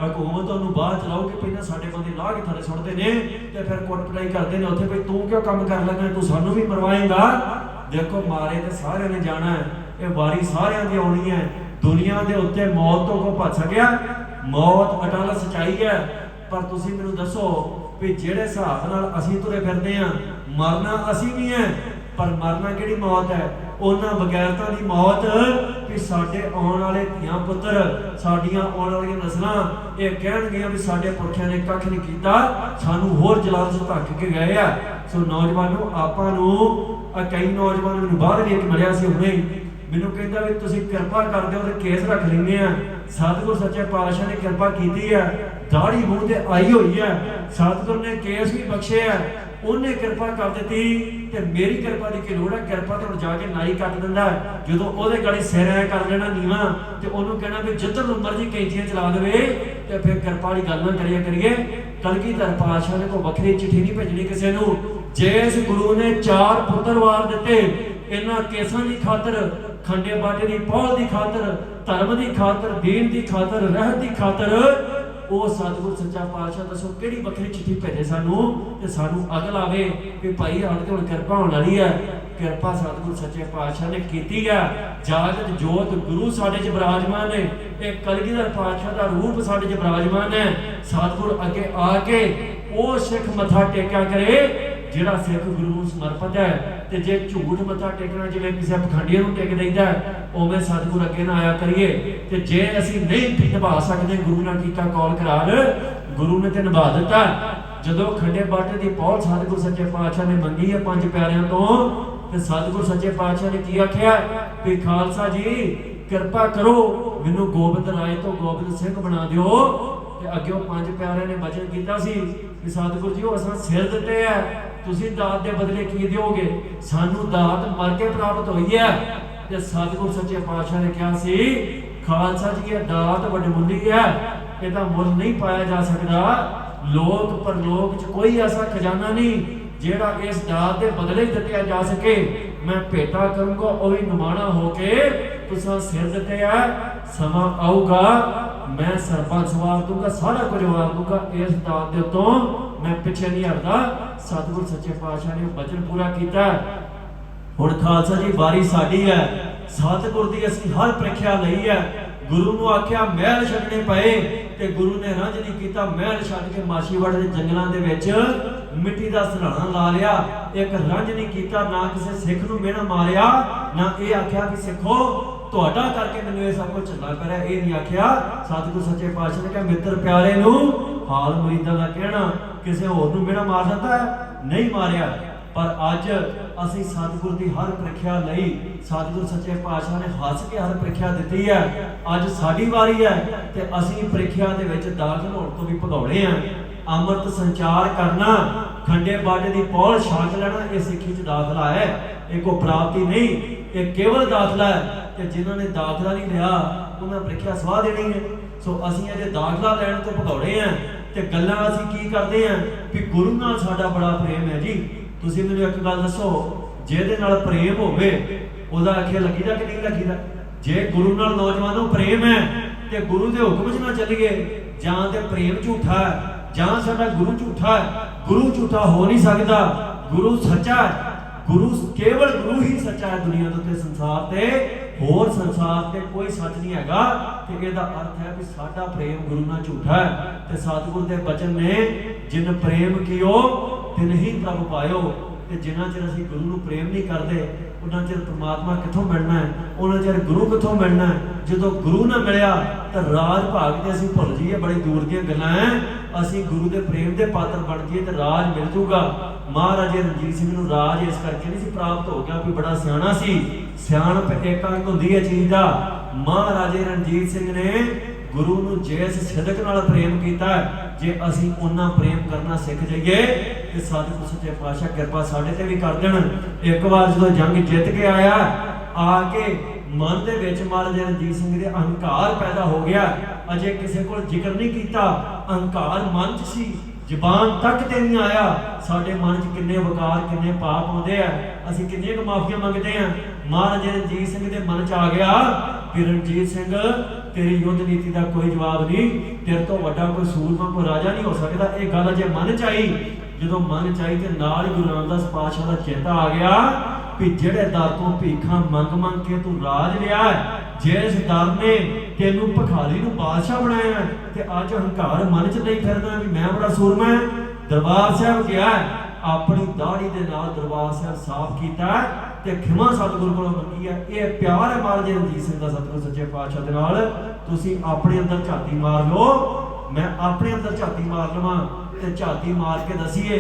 ਹਕੂਮਤ ਉਹਨੂੰ ਬਾਹਰ ਚਲਾਓ ਕਿ ਪਹਿਲਾਂ ਸਾਡੇ ਬੰਦੇ ਲਾਹ ਕੇ ਥੱਲੇ ਸੁੱਟਦੇ ਨੇ ਤੇ ਫਿਰ ਕੁੱਟ ਪਟਾਈ ਕਰਦੇ ਨੇ ਉੱਥੇ ਵੀ ਤੂੰ ਕਿਉਂ ਕੰਮ ਕਰ ਲੱਗਾ, ਤੂੰ ਸਾਨੂੰ ਵੀ ਮਰਵਾਏਂਗਾ। ਦੇਖੋ ਮਾਰੇ ਤੇ ਸਾਰਿਆਂ ਨੇ ਜਾਣਾ ਹੈ, ਇਹ ਵਾਰੀ ਸਾਰਿਆਂ ਦੀ ਆਉਣੀ ਹੈ। ਦੁਨੀਆ ਦੇ ਉੱਤੇ ਮੌਤ ਤੋਂ ਕੋ ਭੱਜ ਸਕਿਆ? ਮੌਤ ਅਟਲ ਸਚਾਈ ਹੈ। ਪਰ ਤੁਸੀਂ ਮੈਨੂੰ ਦੱਸੋ ਵੀ ਜਿਹੜੇ ਹਿਸਾਬ ਨਾਲ ਅਸੀਂ ਤੁਰੇ ਫਿਰਦੇ ਆ, ਮਰਨਾ ਅਸੀਂ ਵੀ ਹੈ पर मरना किहड़ी मौत है? उन्हां बगैरतां दी मौत भी साडे आउण वाले धीआं पुत्तर, साडीआं आउण वालीआं नस्लां ये कहणगीआं भी साडे पुरखिआं ने कख नहीं कीता, सानूं होर जलाल च धक्क के गए आ। सो नौजवानों, आपां नूं कई नौजवान मैनूं बाहर भी एक मिलिआ सी हुणे, मैनूं कहंदा भी तुसीं किरपा कर दिओ ते केस रख लैंदे आ। सतगुर सच्चे पातशाह ने किरपा कीती है, दाढ़ी मूँह ते आई हुई है, सतगुर ने केस भी बख्शे है, उन्हें किरपा कर दी ते मेरी किरपा की लोड़ है। किरपा तो जाके नाई कट दिंदा है, जो ओहदे गले सिर ऐ कर लेना नीवा ते ओनू कहना भी जिधर नूं मर्जी कैंचियां चला देवे ते फिर किरपा वाली गल ना करिए। कलगीधर पातशाह ने कोई वखरी चिट्ठी नहीं भेजनी किसी नूं। जिस गुरु ने 4 पुत्र वार दिते इन्हां केसां दी खातर, खंडे बाटे दी पौल दी खातर, धर्म दी खातर, दीन दी खातर, रहत दी खातर, ਉਹ ਸਤਿਗੁਰ ਸੱਚਾ ਪਾਤਸ਼ਾਹ ਦੱਸੋ ਕਿਹੜੀ ਵੱਖਰੀ ਚਿੱਠੀ ਭੇਜੇ ਸਾਨੂੰ ਤੇ ਸਾਨੂੰ ਅਕਲ ਆਵੇ ਕਿ ਭਾਈ ਸਾਡੇ ਤੇ ਹੁਣ ਕਿਰਪਾ ਹੋਣ ਵਾਲੀ ਹੈ। ਕਿਰਪਾ ਸਤਿਗੁਰ ਸੱਚੇ ਪਾਤਸ਼ਾਹ ਨੇ ਕੀਤੀ ਹੈ। ਜਾਗਤ ਜੋਤ ਗੁਰੂ ਸਾਡੇ 'ਚ ਬਿਰਾਜਮਾਨ ਨੇ, ਇਹ ਕਲਗੀਧਰ ਪਾਤਸ਼ਾਹ ਦਾ ਰੂਪ ਸਾਡੇ 'ਚ ਬਿਰਾਜਮਾਨ ਹੈ। ਸਤਿਗੁਰ ਅੱਗੇ ਆ ਕੇ ਉਹ ਸਿੱਖ ਮੱਥਾ ਟੇਕਿਆ ਕਰੇ ਜਿਹੜਾ ਸਿੱਖ ਗੁਰੂ ਨੂੰ ਸਮਰਪਿਤ ਹੈ। ਤੇ ਜੇ ਝੂਠ ਮੱਥਾ ਟੇਕਣਾ ਜਿਵੇਂ ਕਿਸੇ ਪਖੰਡੀਆਂ ਨੂੰ ਟੇਕ ਦਈਦਾ ਉਵੇਂ ਸਤਿਗੁਰ ਅੱਗੇ ਨਾ ਆਇਆ ਕਰੀਏ। ਤੇ ਜੇ ਅਸੀਂ ਨਹੀਂ ਨਿਭਾ ਸਕਦੇ ਗੁਰੂ ਨਾਲ ਕੀਤਾ ਕੌਲ ਕਰਾਰ, ਗੁਰੂ ਨੇ ਤੇ ਨਿਭਾ ਦਿੱਤਾ। ਜਦੋਂ ਖੰਡੇ ਬਾਟੇ ਦੀ ਪੌਲ ਸਤਿਗੁਰ ਸੱਚੇ ਪਾਤਸ਼ਾਹ ਨੇ ਮੰਗੀ ਹੈ 5 ਪਿਆਰਿਆਂ ਤੋਂ, ਤੇ ਸਤਿਗੁਰ ਸੱਚੇ ਪਾਤਸ਼ਾਹ ਨੇ ਕੀ ਆਖਿਆ ਵੀ ਖਾਲਸਾ ਜੀ ਕਿਰਪਾ ਕਰੋ ਮੈਨੂੰ ਗੋਬਿੰਦ ਰਾਏ ਤੋਂ ਗੋਬਿੰਦ ਸਿੰਘ ਬਣਾ ਦਿਓ। ਤੇ ਅੱਗੇ 5 ਪਿਆਰਿਆਂ ਨੇ ਬਚਨ ਕੀਤਾ ਸੀ ਕਿ ਸਤਿਗੁਰ ਜੀ ਉਹ ਅਸਾਂ ਸਿਰ ਦਿੱਤੇ ਆ, ਤੁਸੀਂ ਦਾਤ ਦੇ ਬਦਲੇ ਕੀ ਦਿਓਗੇ? ਸਾਨੂੰ ਦਾਤ ਮਰ ਕੇ ਪ੍ਰਾਪਤ ਹੋਈ ਹੈ। ਤੇ ਸਤਿਗੁਰ ਸੱਚੇ ਪਾਤਸ਼ਾਹ ਨੇ ਕਿਹਾ ਸੀ ਖਾਲਸਾ ਜੀ ਇਹ ਦਾਤ ਵਡਮੁੱਲੀ ਹੈ, ਇਹਦਾ ਮੁੱਲ ਨਹੀਂ ਪਾਇਆ ਜਾ ਸਕਦਾ। ਲੋਕ ਪਰਲੋਕ 'ਚ ਕੋਈ ਐਸਾ ਖਜ਼ਾਨਾ ਨਹੀਂ ਜਿਹੜਾ ਇਸ ਦਾਤ ਦੇ ਬਦਲੇ ਦਿੱਤਾ ਜਾ ਸਕੇ। ਮੈਂ ਭੇਟਾ ਕਰੂੰਗਾ ਉਹ ਵੀ ਨਿਮਾਣਾ ਹੋ ਕੇ, ਤੁਸੀਂ ਸਿਰ ਦਿੱਤੇ ਆ, ਸਮਾਂ ਆਊਗਾ ਮੈਂ ਸਰਬੱਤ ਸਵਾਰ ਦੂੰਗਾ, ਸਾਰਾ ਕੁਝ ਵਾਰ ਦੂੰਗਾ। ਇਸ ਦਾਤ ਦੇ ਉੱਤੋਂ ਮੈਂ ਪਿੱਛੇ ਨਹੀਂ ਹਟਦਾ। ਸਤਿਗੁਰ ਸੱਚੇ ਪਾਤਸ਼ਾਹ ਨੇ ਬਚਨ ਪੂਰਾ ਕੀਤਾ। ਹੁਣ ਖਾਲਸਾ ਜੀ ਵਾਰੀ ਸਾਡੀ ਹੈ, ਸਤਿਗੁਰ ਦੀ ਅਸੀਂ ਹਰ ਪ੍ਰੀਖਿਆ ਲਈ ਹੈ। ਗੁਰੂ ਨੂੰ ਆਖਿਆ ਮਹਿਲ ਛੱਡਣੇ ਪਏ ਤੇ ਗੁਰੂ ਨੇ ਰੰਜ ਨਹੀਂ ਕੀਤਾ, ਮਹਿਲ ਛੱਡ ਕੇ ਮਾਛੀਵਾੜੇ ਦੇ ਜੰਗਲਾਂ ਦੇ ਵਿੱਚ ਮਿੱਟੀ ਦਾ ਸਰਾਣਾ ਲਾ ਲਿਆ। ਇੱਕ ਰੰਜ ਨਹੀਂ ਕੀਤਾ, ਨਾ ਕਿਸੇ ਸਿੱਖ ਨੂੰ ਮਿਹਣਾ ਮਾਰਿਆ, ਨਾ ਇਹ ਆਖਿਆ ਕਿ ਸਿੱਖੋ ਤੁਹਾਡਾ ਕਰਕੇ ਮੈਨੂੰ ਇਹ ਸਭ ਕੁਝ ਝੱਲਣਾ ਪੈ ਰਿਹਾ, ਇਹ ਨਹੀਂ ਆਖਿਆ। ਸਤਿਗੁਰ ਸੱਚੇ ਪਾਤਸ਼ਾਹ ਨੇ ਕਿਹਾ ਮਿੱਤਰ ਪਿਆਰੇ ਨੂੰ ਹਾਲ ਮੁਰੀਦਾਂ ਦਾ ਕਹਿਣਾ, ਕਿਸੇ ਹੋਰ ਨੂੰ ਮਿਹਣਾ ਮਾਰ ਦਿੰਦਾ ਨਹੀਂ ਮਾਰਿਆ। ਪਰ ਅੱਜ ਅਸੀਂ ਸਤਿਗੁਰ ਦੀ ਹਰ ਪ੍ਰੀਖਿਆ ਲਈ ਸਤਿਗੁਰ ਸੱਚੇ ਪਾਤਸ਼ਾਹ ਨੇ ਹੱਸ ਕੇ ਹਰ ਪ੍ਰੀਖਿਆ ਦਿੱਤੀ ਹੈ। ਅੱਜ ਸਾਡੀ ਵਾਰੀ ਹੈ ਤੇ ਅਸੀਂ ਪ੍ਰੀਖਿਆ ਦੇ ਵਿੱਚ ਦਾਖਲ ਹੋਣ ਤੋਂ ਵੀ ਭਗੌੜੇ ਆ। ਅੰਮ੍ਰਿਤ ਸੰਚਾਰ ਕਰਨਾ, ਖੰਡੇ ਬਾਟੇ ਦੀ ਪੌਲ ਛਕ ਲੈਣਾ, ਇਹ ਸਿੱਖੀ 'ਚ ਦਾਖਲਾ ਹੈ। ਇਹ ਕੋਈ ਪ੍ਰਾਪਤੀ ਨਹੀਂ, ਇਹ ਕੇਵਲ ਦਾਖਲਾ ਹੈ। ਤੇ ਜਿਨ੍ਹਾਂ ਨੇ ਦਾਖਲਾ ਨਹੀਂ ਲਿਆ ਉਹਨਾਂ ਪ੍ਰੀਖਿਆ ਸਵਾਹ ਦੇਣੀ ਹੈ। ਸੋ ਅਸੀਂ ਅਜੇ ਦਾਖਲਾ ਲੈਣ ਤੋਂ ਭਗੌੜੇ ਆ ਤੇ ਗੱਲਾਂ ਅਸੀਂ ਕੀ ਕਰਦੇ ਆ ਵੀ ਗੁਰੂ ਨਾਲ ਸਾਡਾ ਬੜਾ ਪ੍ਰੇਮ ਹੈ। ਜੀ ਤੁਸੀਂ ਮੈਨੂੰ ਇੱਕ ਗੱਲ ਦੱਸੋ, ਜਿਹਦੇ ਨਾਲ ਪ੍ਰੇਮ ਹੋਵੇ ਉਹਦਾ ਆਖੇ ਲੱਗੀਦਾ ਕਿ ਨਹੀਂ ਲੱਗੀਦਾ? ਜੇ ਗੁਰੂ ਨਾਲ ਨੌਜਵਾਨੋਂ ਪ੍ਰੇਮ ਹੈ ਤੇ ਗੁਰੂ ਦੇ ਹੁਕਮ 'ਚ ਨਾ ਚੱਲੀਏ, ਜਾਂ ਤੇ ਪ੍ਰੇਮ ਝੂਠਾ ਹੈ ਜਾਂ ਸਾਡਾ ਗੁਰੂ ਝੂਠਾ ਹੈ। ਗੁਰੂ ਝੂਠਾ ਹੋ ਨਹੀਂ ਸਕਦਾ, ਗੁਰੂ ਸੱਚਾ ਹੈ। ਗੁਰੂ ਕੇਵਲ ਗੁਰੂ ਹੀ ਸੱਚਾ ਹੈ ਦੁਨੀਆ ਦੇ ਉੱਤੇ, ਸੰਸਾਰ ਤੇ ਹੋਰ ਸੰਸਾਰ ਤੇ ਕੋਈ ਸੱਚ ਨਹੀਂ ਹੈਗਾ। ਤੇ ਇਹਦਾ ਅਰਥ ਹੈ ਵੀ ਸਾਡਾ ਪ੍ਰੇਮ ਗੁਰੂ ਨਾਲ ਝੂਠਾ ਹੈ। ਤੇ ਸਤਿਗੁਰ ਦੇ ਬਚਨ ਨੇ ਜਿਨ ਪ੍ਰੇਮ ਕੀਓ ਤਿਨ ਹੀ ਪ੍ਰਭ ਪਾਇਓ। ਤੇ ਜਿੰਨਾ ਚਿਰ ਅਸੀਂ ਗੁਰੂ ਨੂੰ ਪ੍ਰੇਮ ਨਹੀਂ ਕਰਦੇ ਉਹਨਾਂ ਚਿਰ ਪ੍ਰਮਾਤਮਾ ਕਿੱਥੋਂ ਮਿਲਣਾ ਹੈ, ਉਹਨਾਂ ਚਿਰ ਗੁਰੂ ਕਿੱਥੋਂ ਮਿਲਣਾ ਹੈ। ਜਦੋਂ ਗੁਰੂ ਨਾ ਮਿਲਿਆ ਤਾਂ ਰਾਜ ਭਾਗ ਤੇ ਅਸੀਂ ਭੁੱਲ ਜਾਈਏ, ਬੜੀ ਦੂਰ ਦੀਆਂ ਗੱਲਾਂ ਹੈ। ਅਸੀਂ ਗੁਰੂ ਦੇ ਪ੍ਰੇਮ ਦੇ ਪਾਤਰ ਬਣ ਜਾਈਏ ਤੇ ਰਾਜ ਮਿਲ ਜੂਗਾ। ਮਹਾਰਾਜੇ ਰਣਜੀਤ ਸਿੰਘ ਨੂੰ ਰਾਜ ਇਸ ਕਰਕੇ ਨਹੀਂ ਸੀ ਪ੍ਰਾਪਤ ਹੋ ਗਿਆ ਵੀ ਬੜਾ ਸਿਆਣਾ ਸੀ। ਸਿਆਣਪ ਇੱਕ ਅੰਗ ਹੁੰਦੀ ਹੈ ਚੀਜ਼ ਦਾ। ਮਹਾਰਾਜੇ ਰਣਜੀਤ ਸਿੰਘ ਨੇ ਗੁਰੂ ਨੂੰ ਜਿਸ ਸਿਦਕ ਨਾਲ ਪ੍ਰੇਮ ਕੀਤਾ, ਜੇ ਅਸੀਂ ਉਹਨਾਂ ਪ੍ਰੇਮ ਕਰਨਾ ਸਿੱਖ ਜਾਈਏ ਤੇ ਸਤਿਗੁਰ ਸੱਚੇ ਪਾਤਸ਼ਾਹ ਕਿਰਪਾ ਸਾਡੇ ਤੇ ਵੀ ਕਰ ਦੇਣ। ਇੱਕ ਵਾਰ ਜਦੋਂ ਜੰਗ ਜਿੱਤ ਕੇ ਆਇਆ, ਆ ਕੇ ਮਨ ਦੇ ਵਿੱਚ ਮਹਾਰਾਜਾ ਰਣਜੀਤ ਸਿੰਘ ਦੇ ਅਹੰਕਾਰ ਪੈਦਾ ਹੋ ਗਿਆ। ਅਜੇ ਕਿਸੇ ਕੋਲ ਜ਼ਿਕਰ ਨਹੀਂ ਕੀਤਾ, ਅਹੰਕਾਰ ਮਨ 'ਚ ਸੀ, ਜ਼ਬਾਨ ਤੱਕ ਤੇ ਨਹੀਂ ਆਇਆ। ਸਾਡੇ ਮਨ 'ਚ ਕਿੰਨੇ ਵਿਕਾਰ, ਕਿੰਨੇ ਪਾਪ ਆਉਂਦੇ ਆ, ਅਸੀਂ ਕਿੰਨੀਆਂ ਕੁ ਮਾਫੀਆਂ ਮੰਗਦੇ ਆ। ਮਹਾਰਾਜਾ ਰਣਜੀਤ ਸਿੰਘ ਦੇ ਮਨ 'ਚ ਆ ਗਿਆ ਕਿ ਰਣਜੀਤ ਸਿੰਘ ਤੇਰੀ ਯੁੱਧ ਨੀਤੀ ਦਾ ਕੋਈ ਜਵਾਬ ਨਹੀਂ, ਤੇਰੇ ਤੋਂ ਵੱਡਾ ਕੋਈ ਸੂਰਮਾ, ਕੋਈ ਰਾਜਾ ਨਹੀਂ ਹੋ ਸਕਦਾ। ਇਹ ਗੱਲ ਜੇ ਮਨ 'ਚ ਆਈ, ਜਦੋਂ ਮਨ 'ਚ ਆਈ ਤੇ ਨਾਲ ਹੀ ਗੁਰੂ ਰਾਮਦਾਸ ਪਾਤਸ਼ਾਹ ਦਾ ਚੇਤਾ ਆ ਗਿਆ ਵੀ ਜਿਹੜੇ ਦਰ ਤੋਂ ਭੀਖਾਂ ਮੰਗ ਕੇ ਤੂੰ ਰਾਜ ਲਿਆ, ਜਿਸ ਦਰ ਨੇ ਤੈਨੂੰ ਭਖਾਰੀ ਨੂੰ ਬਾਦਸ਼ਾਹ ਬਣਾਇਆ, ਤੇ ਅੱਜ ਹੰਕਾਰ ਮਨ 'ਚ ਨਹੀਂ ਫਿਰਦਾ ਵੀ ਮੈਂ ਬੜਾ ਸੂਰਮਾ। ਦਰਬਾਰ ਸਾਹਿਬ ਗਿਆ अपनी दाढ़ी के नाल दरबार साहब साफ किया ते खिमा सतगुरु को मंगी है। ये प्यार है महाराज रणजीत सिंह का सतगुरु सच्चे पातशाह दे नाल। तुसीं अपने अंदर झाती मार लो, मैं अपने अंदर झाती मार लवां ते झाती मार के दसीए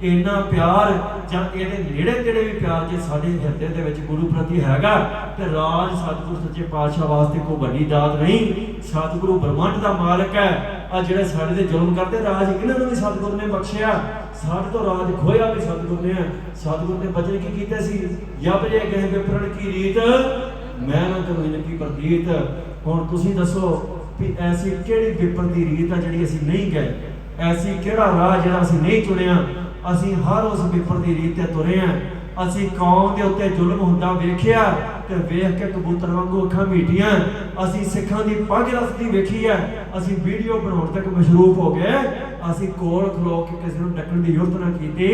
इन्ना प्यार जां इहदे नेड़े तेड़े भी प्यार जे साडे हिरदे दे विच गुरु प्रति हैगा ते राज सतगुरु सच्चे पातशाह वास्ते कोई वड्डी दात नहीं। सतगुरु ब्रह्मंड दा मालक है। आ जिहड़े साडे ते जुल्म करदे राज इन्हां नूं भी सतगुरु ने बख्शिया, साडे तो राज खोया भी सतगुरु ने। सतगुरु ने बचन की कीते सी, जब जे गए विपरण की रीत मैं ना करूं इनकी प्रतीत। हुण तुसीं दसो भी ऐसी किहड़ी विपण दी रीत आ जिहड़ी असीं नहीं गए, ऐसी किहड़ा राह जिहड़ा असीं नहीं चुनिया। असीं हर उस विपण दी रीत ते तुरे हां। असीं कौम दे उत्ते जुल्म हुंदा वेखिया ते वेख के कबूतर वांगू अखां मीटियां। असीं सिखां दी पग रसदी वेखी है, असीं वीडियो बनाउण तक मशरूफ हो गए। असीं कोल खलो के किसी नूं डकण दी जुरत ना कीती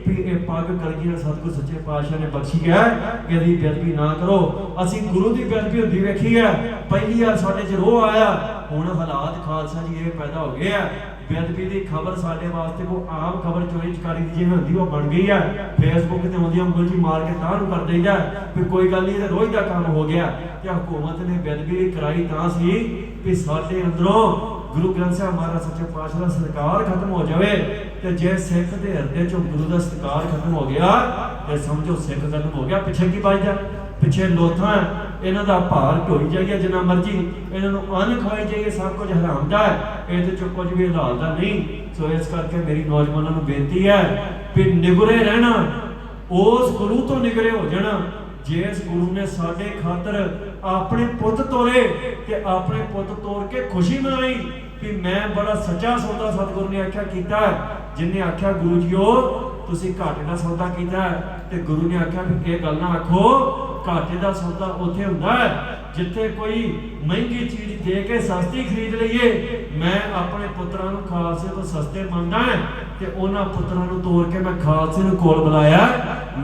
भी इह पग कलगी नाल सतगुरु सच्चे पातशाह ने बख्शी है, इहदी बेअदबी ना करो। असीं गुरु दी बेअदबी हुंदी वेखी है। पहली वार साडे च रोह आया, हुण हालात खालसा जी ये पैदा हो गए हैं। बेअदबी की खबर साडे वास्ते को आम खबर चोरी चकारी की जिवें हुंदी ओह बन गई है। फेसबुक ते आउंदी उंगल जी मार के तां नूं कर देईदा भी कोई गल नहीं, रोज का काम हो गया। ते हुकूमत ने बेअदबी कराई तां सी भी साडे अंदरों गुरु ग्रंथ साहिब महाराज सच्चे पातशाह दा सत्कार खत्म हो जाए। ते जे सिख दे हिरदे चों गुरु दा सत्कार खत्म हो गया ते समझो सिख खत्म हो गया। पिछे की बचदा? पिछे लोथां इन्हां दा भार ढोई जाइए जिन्ना मर्जी, इन्हां नूं अन्न खवाई जाइए, सब कुछ हराम दा है, इहदे चों कुछ भी हलाल दा नहीं। सो इस करके मेरी नौजवानों नूं बेनती है भी निगरे रहना, उस गुरु तो निगरे हो जाना जिस गुरु ने साडे खातर अपने पुत तोरे ते अपने पुत तोड़ के खुशी मनाई भी मैं बड़ा सच्चा सौदा सतगुरु ने आख्या कीता है। जिन्हें आख्या गुरु जीओ तुसीं घाटे दा सौदा कीता है ते गुरु ने आख्या भी इह गल ना आखो, घाटे दा सौदा उत्थे हुंदा है जिथे कोई महंगी चीज दे के सस्ती खरीद लईए। मैं अपने पुत्रां नूं खालसे तो सस्ते मंगदा है ते उन्हां पुत्रां नूं तोड़ के मैं खालसे नूं कोल बुलाया।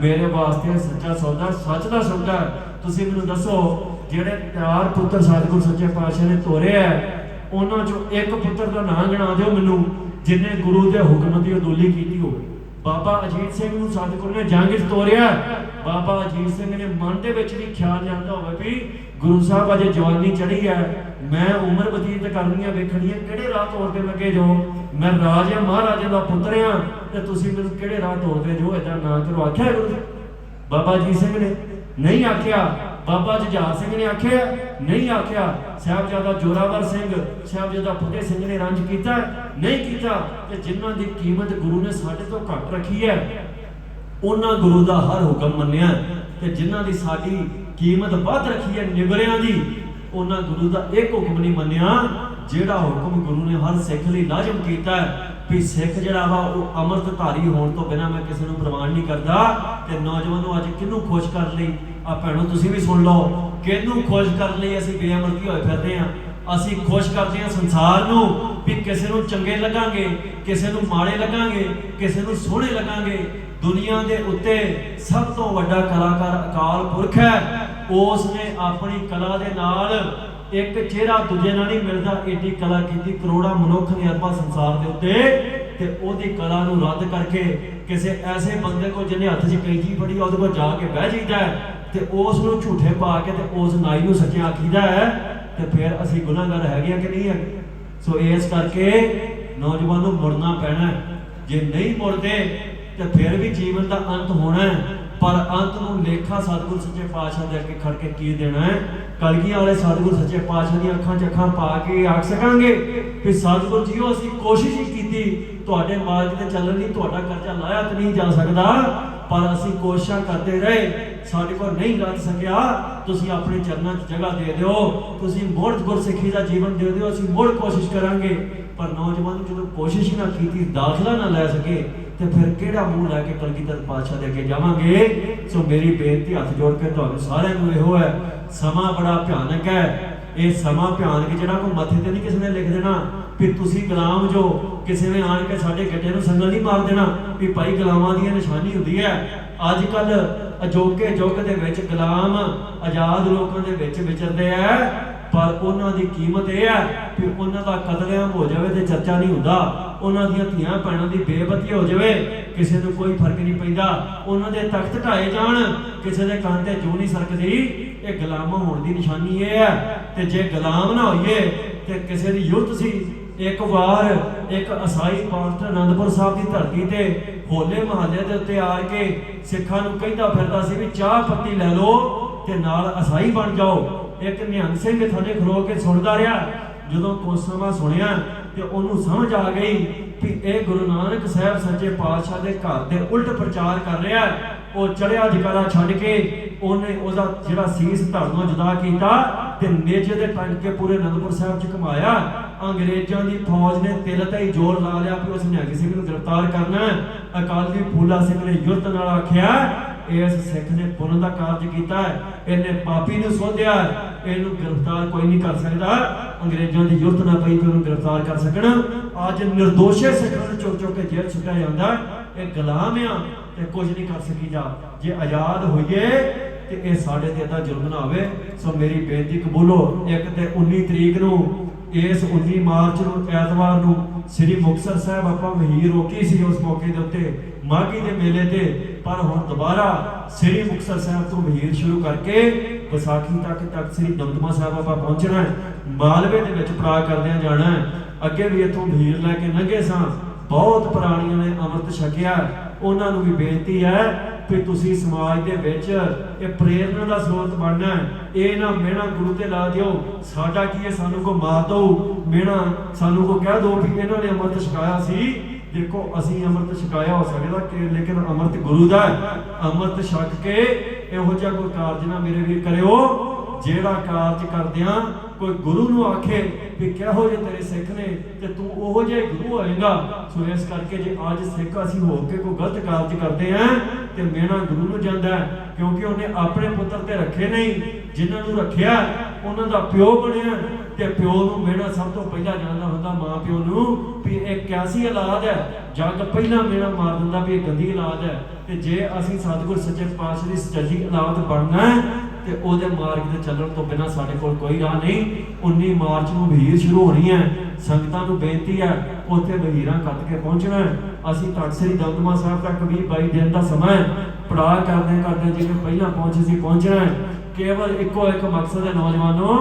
मेरे वास्ते सच्चा सौदा सच दा सौदा है। तुसीं मैनूं दसो जिहड़े 4 पुत्र सतगुरु सच्चे पातशाह ने तोरे है, उन्हां चों एक पुत्र दा नाम गिणा दिओ मैनूं जिन्हें गुरु दे हुक्म दी अदोली कीती होवे। बाबा अजीत सिंह नूं सतगुरु ने जंग च तोरिया। बाबा अजीत सिंह ने मन दे विच भी ख्याल जांदा होवे भी गुरु साहब अजे जवानी चढ़ी है, मैं उम्र बतीत करनी है, वेखनी है किहड़े राह तोड़दे लगे जो। मैं राजा महाराजा दा पुत्र हां ते तुसीं मैनूं किहड़े राह तोड़दे जो, इदां ना करो। आख्या गुरु बाबा अजीत सिंह ने नहीं आख्या, बाबा जुझार सिंह ने आख्या नहीं आख्या, साहिबजादा जोरावर सिंह साहिबजादा फतेह सिंह ने रंज कीता नहीं कीता। ते जिन्हां दी कीमत गुरु ने साडे तो घट रखी है उन्हां गुरु दा हर हुक्म मन्निया ते जिन्हां दी साडी कीमत वध रखी है निगरियां दी, उन्हां गुरु दा एक हुक्म नहीं मन्निया जिहड़ा हुक्म गुरु ने हर सिख लई लाजम कीता है भी सिख जिहड़ा वा ओह अमृतधारी होण तो बिना मैं किसी नूं प्रवान नहीं करदा। ते नौजवानों अज किहनूं खुश कर लई आ भैणों तुसीं भी सुन लो, किहनूं खुश कर लई असीं बेअमृती होए फिरदे हां। असीं खुश करदे हां संसार नूं भी किसी नूं चंगे लगांगे, किसी नूं माड़े लगांगे, किसी नूं सोहणे लगांगे। दुनिया दे उत्ते सब तो वड्डा कलाकार अकाल पुरख है, उसने अपनी कला दे नाल एक चेहरा दूजे नाल नहीं मिलदा, एडी कला कीती करोड़ां मनुख ने अरबां संसार दे उत्ते ते ओदी कला नूं रद्द करके किसी ऐसे बंदे को जिन्हें हत्थ 'च कैंची फड़ी उहदे कोल जाके बह जाईदा है ते उस नूं झूठे पा के ते उस नाई नूं सच्चा आखीदा है ते फिर असीं गुनाहगार हैगे कि नहीं है। सो इस करके नौजवानों मुड़ना पैना है, जे नहीं मुड़दे ते फिर भी जीवन का अंत होना है, पर अंत नूं लेखा सतगुरु सच्चे पातशाह दे अगे खड़ के की देना है। कलगियां वाले सतगुरु सच्चे पातशाह दी अखां 'च अखां पा के आख सकांगे भी सतगुरु जीओ असीं कोशिश ही कीती तुहाडे मार्ग ते चलण दी, तुहाडा कर्जा लाया ते नहीं जा सकदा पर असीं कोशिशां करते रहे, साडे कोल नहीं लग सकिया। तुसीं अपने चरनां 'च जगह दे दिओ, तुसीं मुड़ गुरसिੱਖੀ दा जीवन दे दिओ, असीं मुड़ कोशिश करांगे। पर नौजवान जो कोशिश ही ना की, दाखला ना लै सके तो फिर किहड़ा मूँह लैके कलगीधर पातशाह दे अगे जावांगे। सो मेरी बेनती हथ जोड़ के तुहानूं सारिआं नूं इहो है, समा बड़ा भयानक है। ये समा भयानक जिहड़ा कोई मथे ते नहीं किसी ने लिख देना भी तुसीं गुलाम जो, किसी ने आण के साडे गड्डे नूं संगल नहीं मार देना भी भाई गुलामां दी निशानी हुंदी है। अजकल अजोके युग दे विच गुलाम आजाद लोकां दे विच विचरदे है, पर उन्हां दी कीमत यह है कि उन्हां दा कतलेआम हो जाए तो चर्चा नहीं हुंदा, उन्हां दीआं धीआं भैणां दी बेपती हो जाए किसी नूं कोई फर्क नहीं पैंदा, उन्हां दे तख्त ढाए जाण किसी दे कान ते जूं नहीं सरकदी। ये गुलाम होने की निशानी ये है। ते जे गुलाम ना होइए ते किसी दी युद्ध सी। एक बार एक ईसाई पास्टर आनंदपुर साहब की धरती ते होले महल्ले के उत्ते आके सिखां नूं कहंदा फिरदा सी भी चाह पत्ती लै लो ते नाल ईसाई बन जाओ। एक निहंग सिंह थल्ले खलो के सुनदा रहा। जदों कुछ समा सुनिया ते उहनूं समझ आ गई कि यह गुरु नानक साहब सच्चे पातशाह के घर के उल्ट प्रचार कर रहा है। वो चढ़िया जकारा छड्ड के उन्हें उसका जिहड़ा सीस धड़ नूं जुदा कीता ते नेजे दे टंग के पूरे आनंदपुर साहब च घुमाया। अंग्रेजों की फौज ने तिल ते ही जोर ला लिया कि उस निहंग सिंह नूं गिरफ्तार करना। अकाली फूला सिंह ने युद्ध नाल आखिया इस सिख ने पुण्य का कार्य किया है, इन्हें पापी नूं सोधिया, इहनूं गिरफ्तार कोई नहीं कर सकता। अंग्रेजों की युद्ध ना पई कि उन्हें गिरफ्तार कर सकण। अज निर्दोषे सिखां नूं चुक चुक के जेल सुट्टिया जांदा। ये गुलाम आ ते कुछ नहीं कर सकीदा। जे आज़ाद होइए ते ये साडे ते इदां जुल्म ना होवे। सो मेरी बेनती कबूलो। एक ते 19 तरीक नूं इस 19 मार्च नूं ऐतवार नूं श्री मुक्तसर साहब आपां वहीर रोकी सी उस मौके दे उत्ते माघी दे मेले ते, पर हुण दोबारा श्री मुक्तसर साहब तो वहीर शुरू करके विसाखी तक श्री दमदमा साहब आपां पहुंचना है। मालवे दे विच पड़ा करदिआं जाना है। अगे भी इत्थों वहीर लैके लंघे सां, बहुत पुराणियां ने अमृत छकिया। उन्हां नूं भी बेनती है कि तुसी समाज दे विच ये प्रेरणा दा स्रोत बनना है। ये ना मेहना गुरु ते ला दिओ साडा की है, सानू को मार दो मेहना, सानू को कह दो भी इन्हां ने अमृत छकाया सी। देखो असी अमृत छकाया हो सकदा कि लेकिन अमृत गुरु दा है। अमृत छक के इहो जिहा कोई कारज ना मेरे वीर करिओ जेड़ा कारज करदिआं कोई गुरु नूं आखे भी किहो जे तेरे सिख ने ते तू ओहो जिहा गुरु होएगा। सो इस करके जे अज सिख असीं हो के कोई गलत कारज करते हैं ते मेहना गुरु नूं जांदा है, क्योंकि उन्हें अपने पुत्र ते रखे नहीं, जिन्हां नूं रखिआ उन्हां दा प्यो बनिआ। ते प्यो नूं मेहना सब तो पहला जानदा हुंदा मां प्यो नूं भी एक कैसी औलाद है। जग पहला मेहना मार दिंदा भी एक गंदी औलाद है। ते जे असीं सतगुर सच्चे पातशाह दी सच्ची औलाद बनना है ते ओहदे मार्ग ते चलण तो बिना साडे कोल कोई राह नहीं। 19 मार्च नूं वहीर शुरू होनी है। संगतां नूं बेनती है उत्थे वहीरां कट के पहुंचना है। असीं तख्त श्री दमदमा साहब तक 20-22 दिन का समय पड़ाव करदे करदे जिवें पहिलां पहुंचे सी पहुंचना है। केवल इक्को एक मकसद है नौजवानों,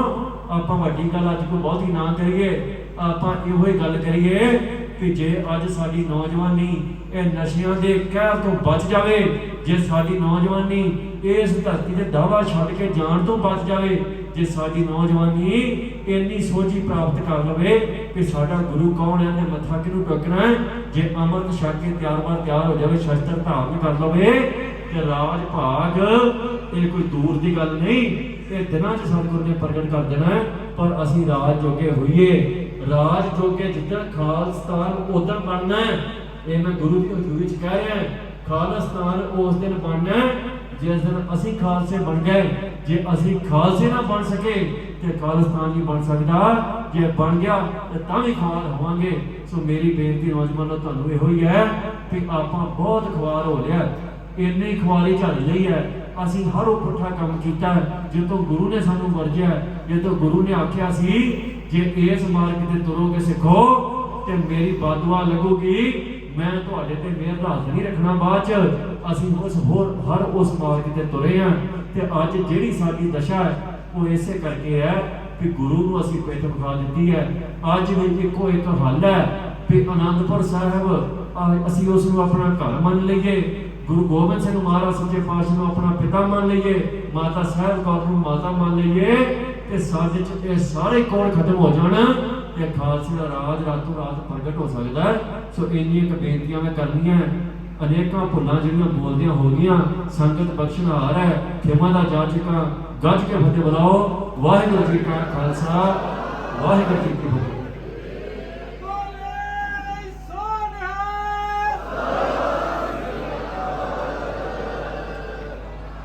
आपां वड्डी गल अज कोई बहुती ना करिए, आपां इहो ही गल करिए कि जे अज साडी नौजवानी ये नशियां दे कहर तो बच जावे, जे साडी नौजवानी इस धरती दे दावा छड्ड के जान तो बच जावे, जे साडी नौजवानी इन्नी सोझी प्राप्त कर लवे कि साडा गुरु कौन है ते मत्था किहनूं टेकना है, जे अमृत छक के तैयार हो जावे, शस्त्र धारण कर लवे ते राज भाग ये कोई दूर की गल नहीं, ये दिनां च सतगुर ने प्रगट कर देना है। पर असीं राज जोगे होइए, राज जोगे जिद्दन खालिस्तान उद्दन बनना है। ये मैं गुरु की हजूरी च कह रहा है, खालिस्तान उस दिन बनना है जिस दिन असीं खालसे बन गए। जे असीं खालसे ना बन सके तो खालिस्तान नहीं बन सकता, जे बन गया तो तां भी ख्वार होवांगे। सो मेरी बेनती नौजवानों तुहानूं इहो ही है कि आपां बहुत ख्वार हो लिया, इन्नी ख्वारी झल लई है। असीं हर वो पुट्ठा काम कीता है जो तो गुरु ने सानू वरजिया है, जो तो गुरु ने आख्या सी जे इस मार्ग ते तुरोगे सिखो ते मेरी बददुआ लगूगी, मैं तुहाडे ते मेहर दा हत्थ नहीं रखना। बाद च असीं हर उस मार्ग ते तुरे हैं ते अज जिहड़ी साडी दशा है वो इसे करके है कि गुरु नूं असीं पिठ विखा दित्ती है। अज भी इक्को एक हल है कि आनंदपुर साहब असीं उस नूं अपना घर मन लईए, गुरु गोबिंद सिंह महाराज सच्चे पातशाह नूं अपना पिता मान लीए, माता साहब कौर नूं माता मान लीए ते साडे च ये सारे कोण खत्म हो जाण ते खालसे दा राज रातों रात प्रगट हो सकदा है। सो इन्नियां बेनतियां मैं करनियां, अनेकां भुल्लां जिहड़ियां बोलदियां हो गईयां, संगत बख्शनहार है, खिमा दा जाचका गज के फतेह बुलाओ। वाहिगुरू जी का खालसा, वाहिगुरू जी की फतेह।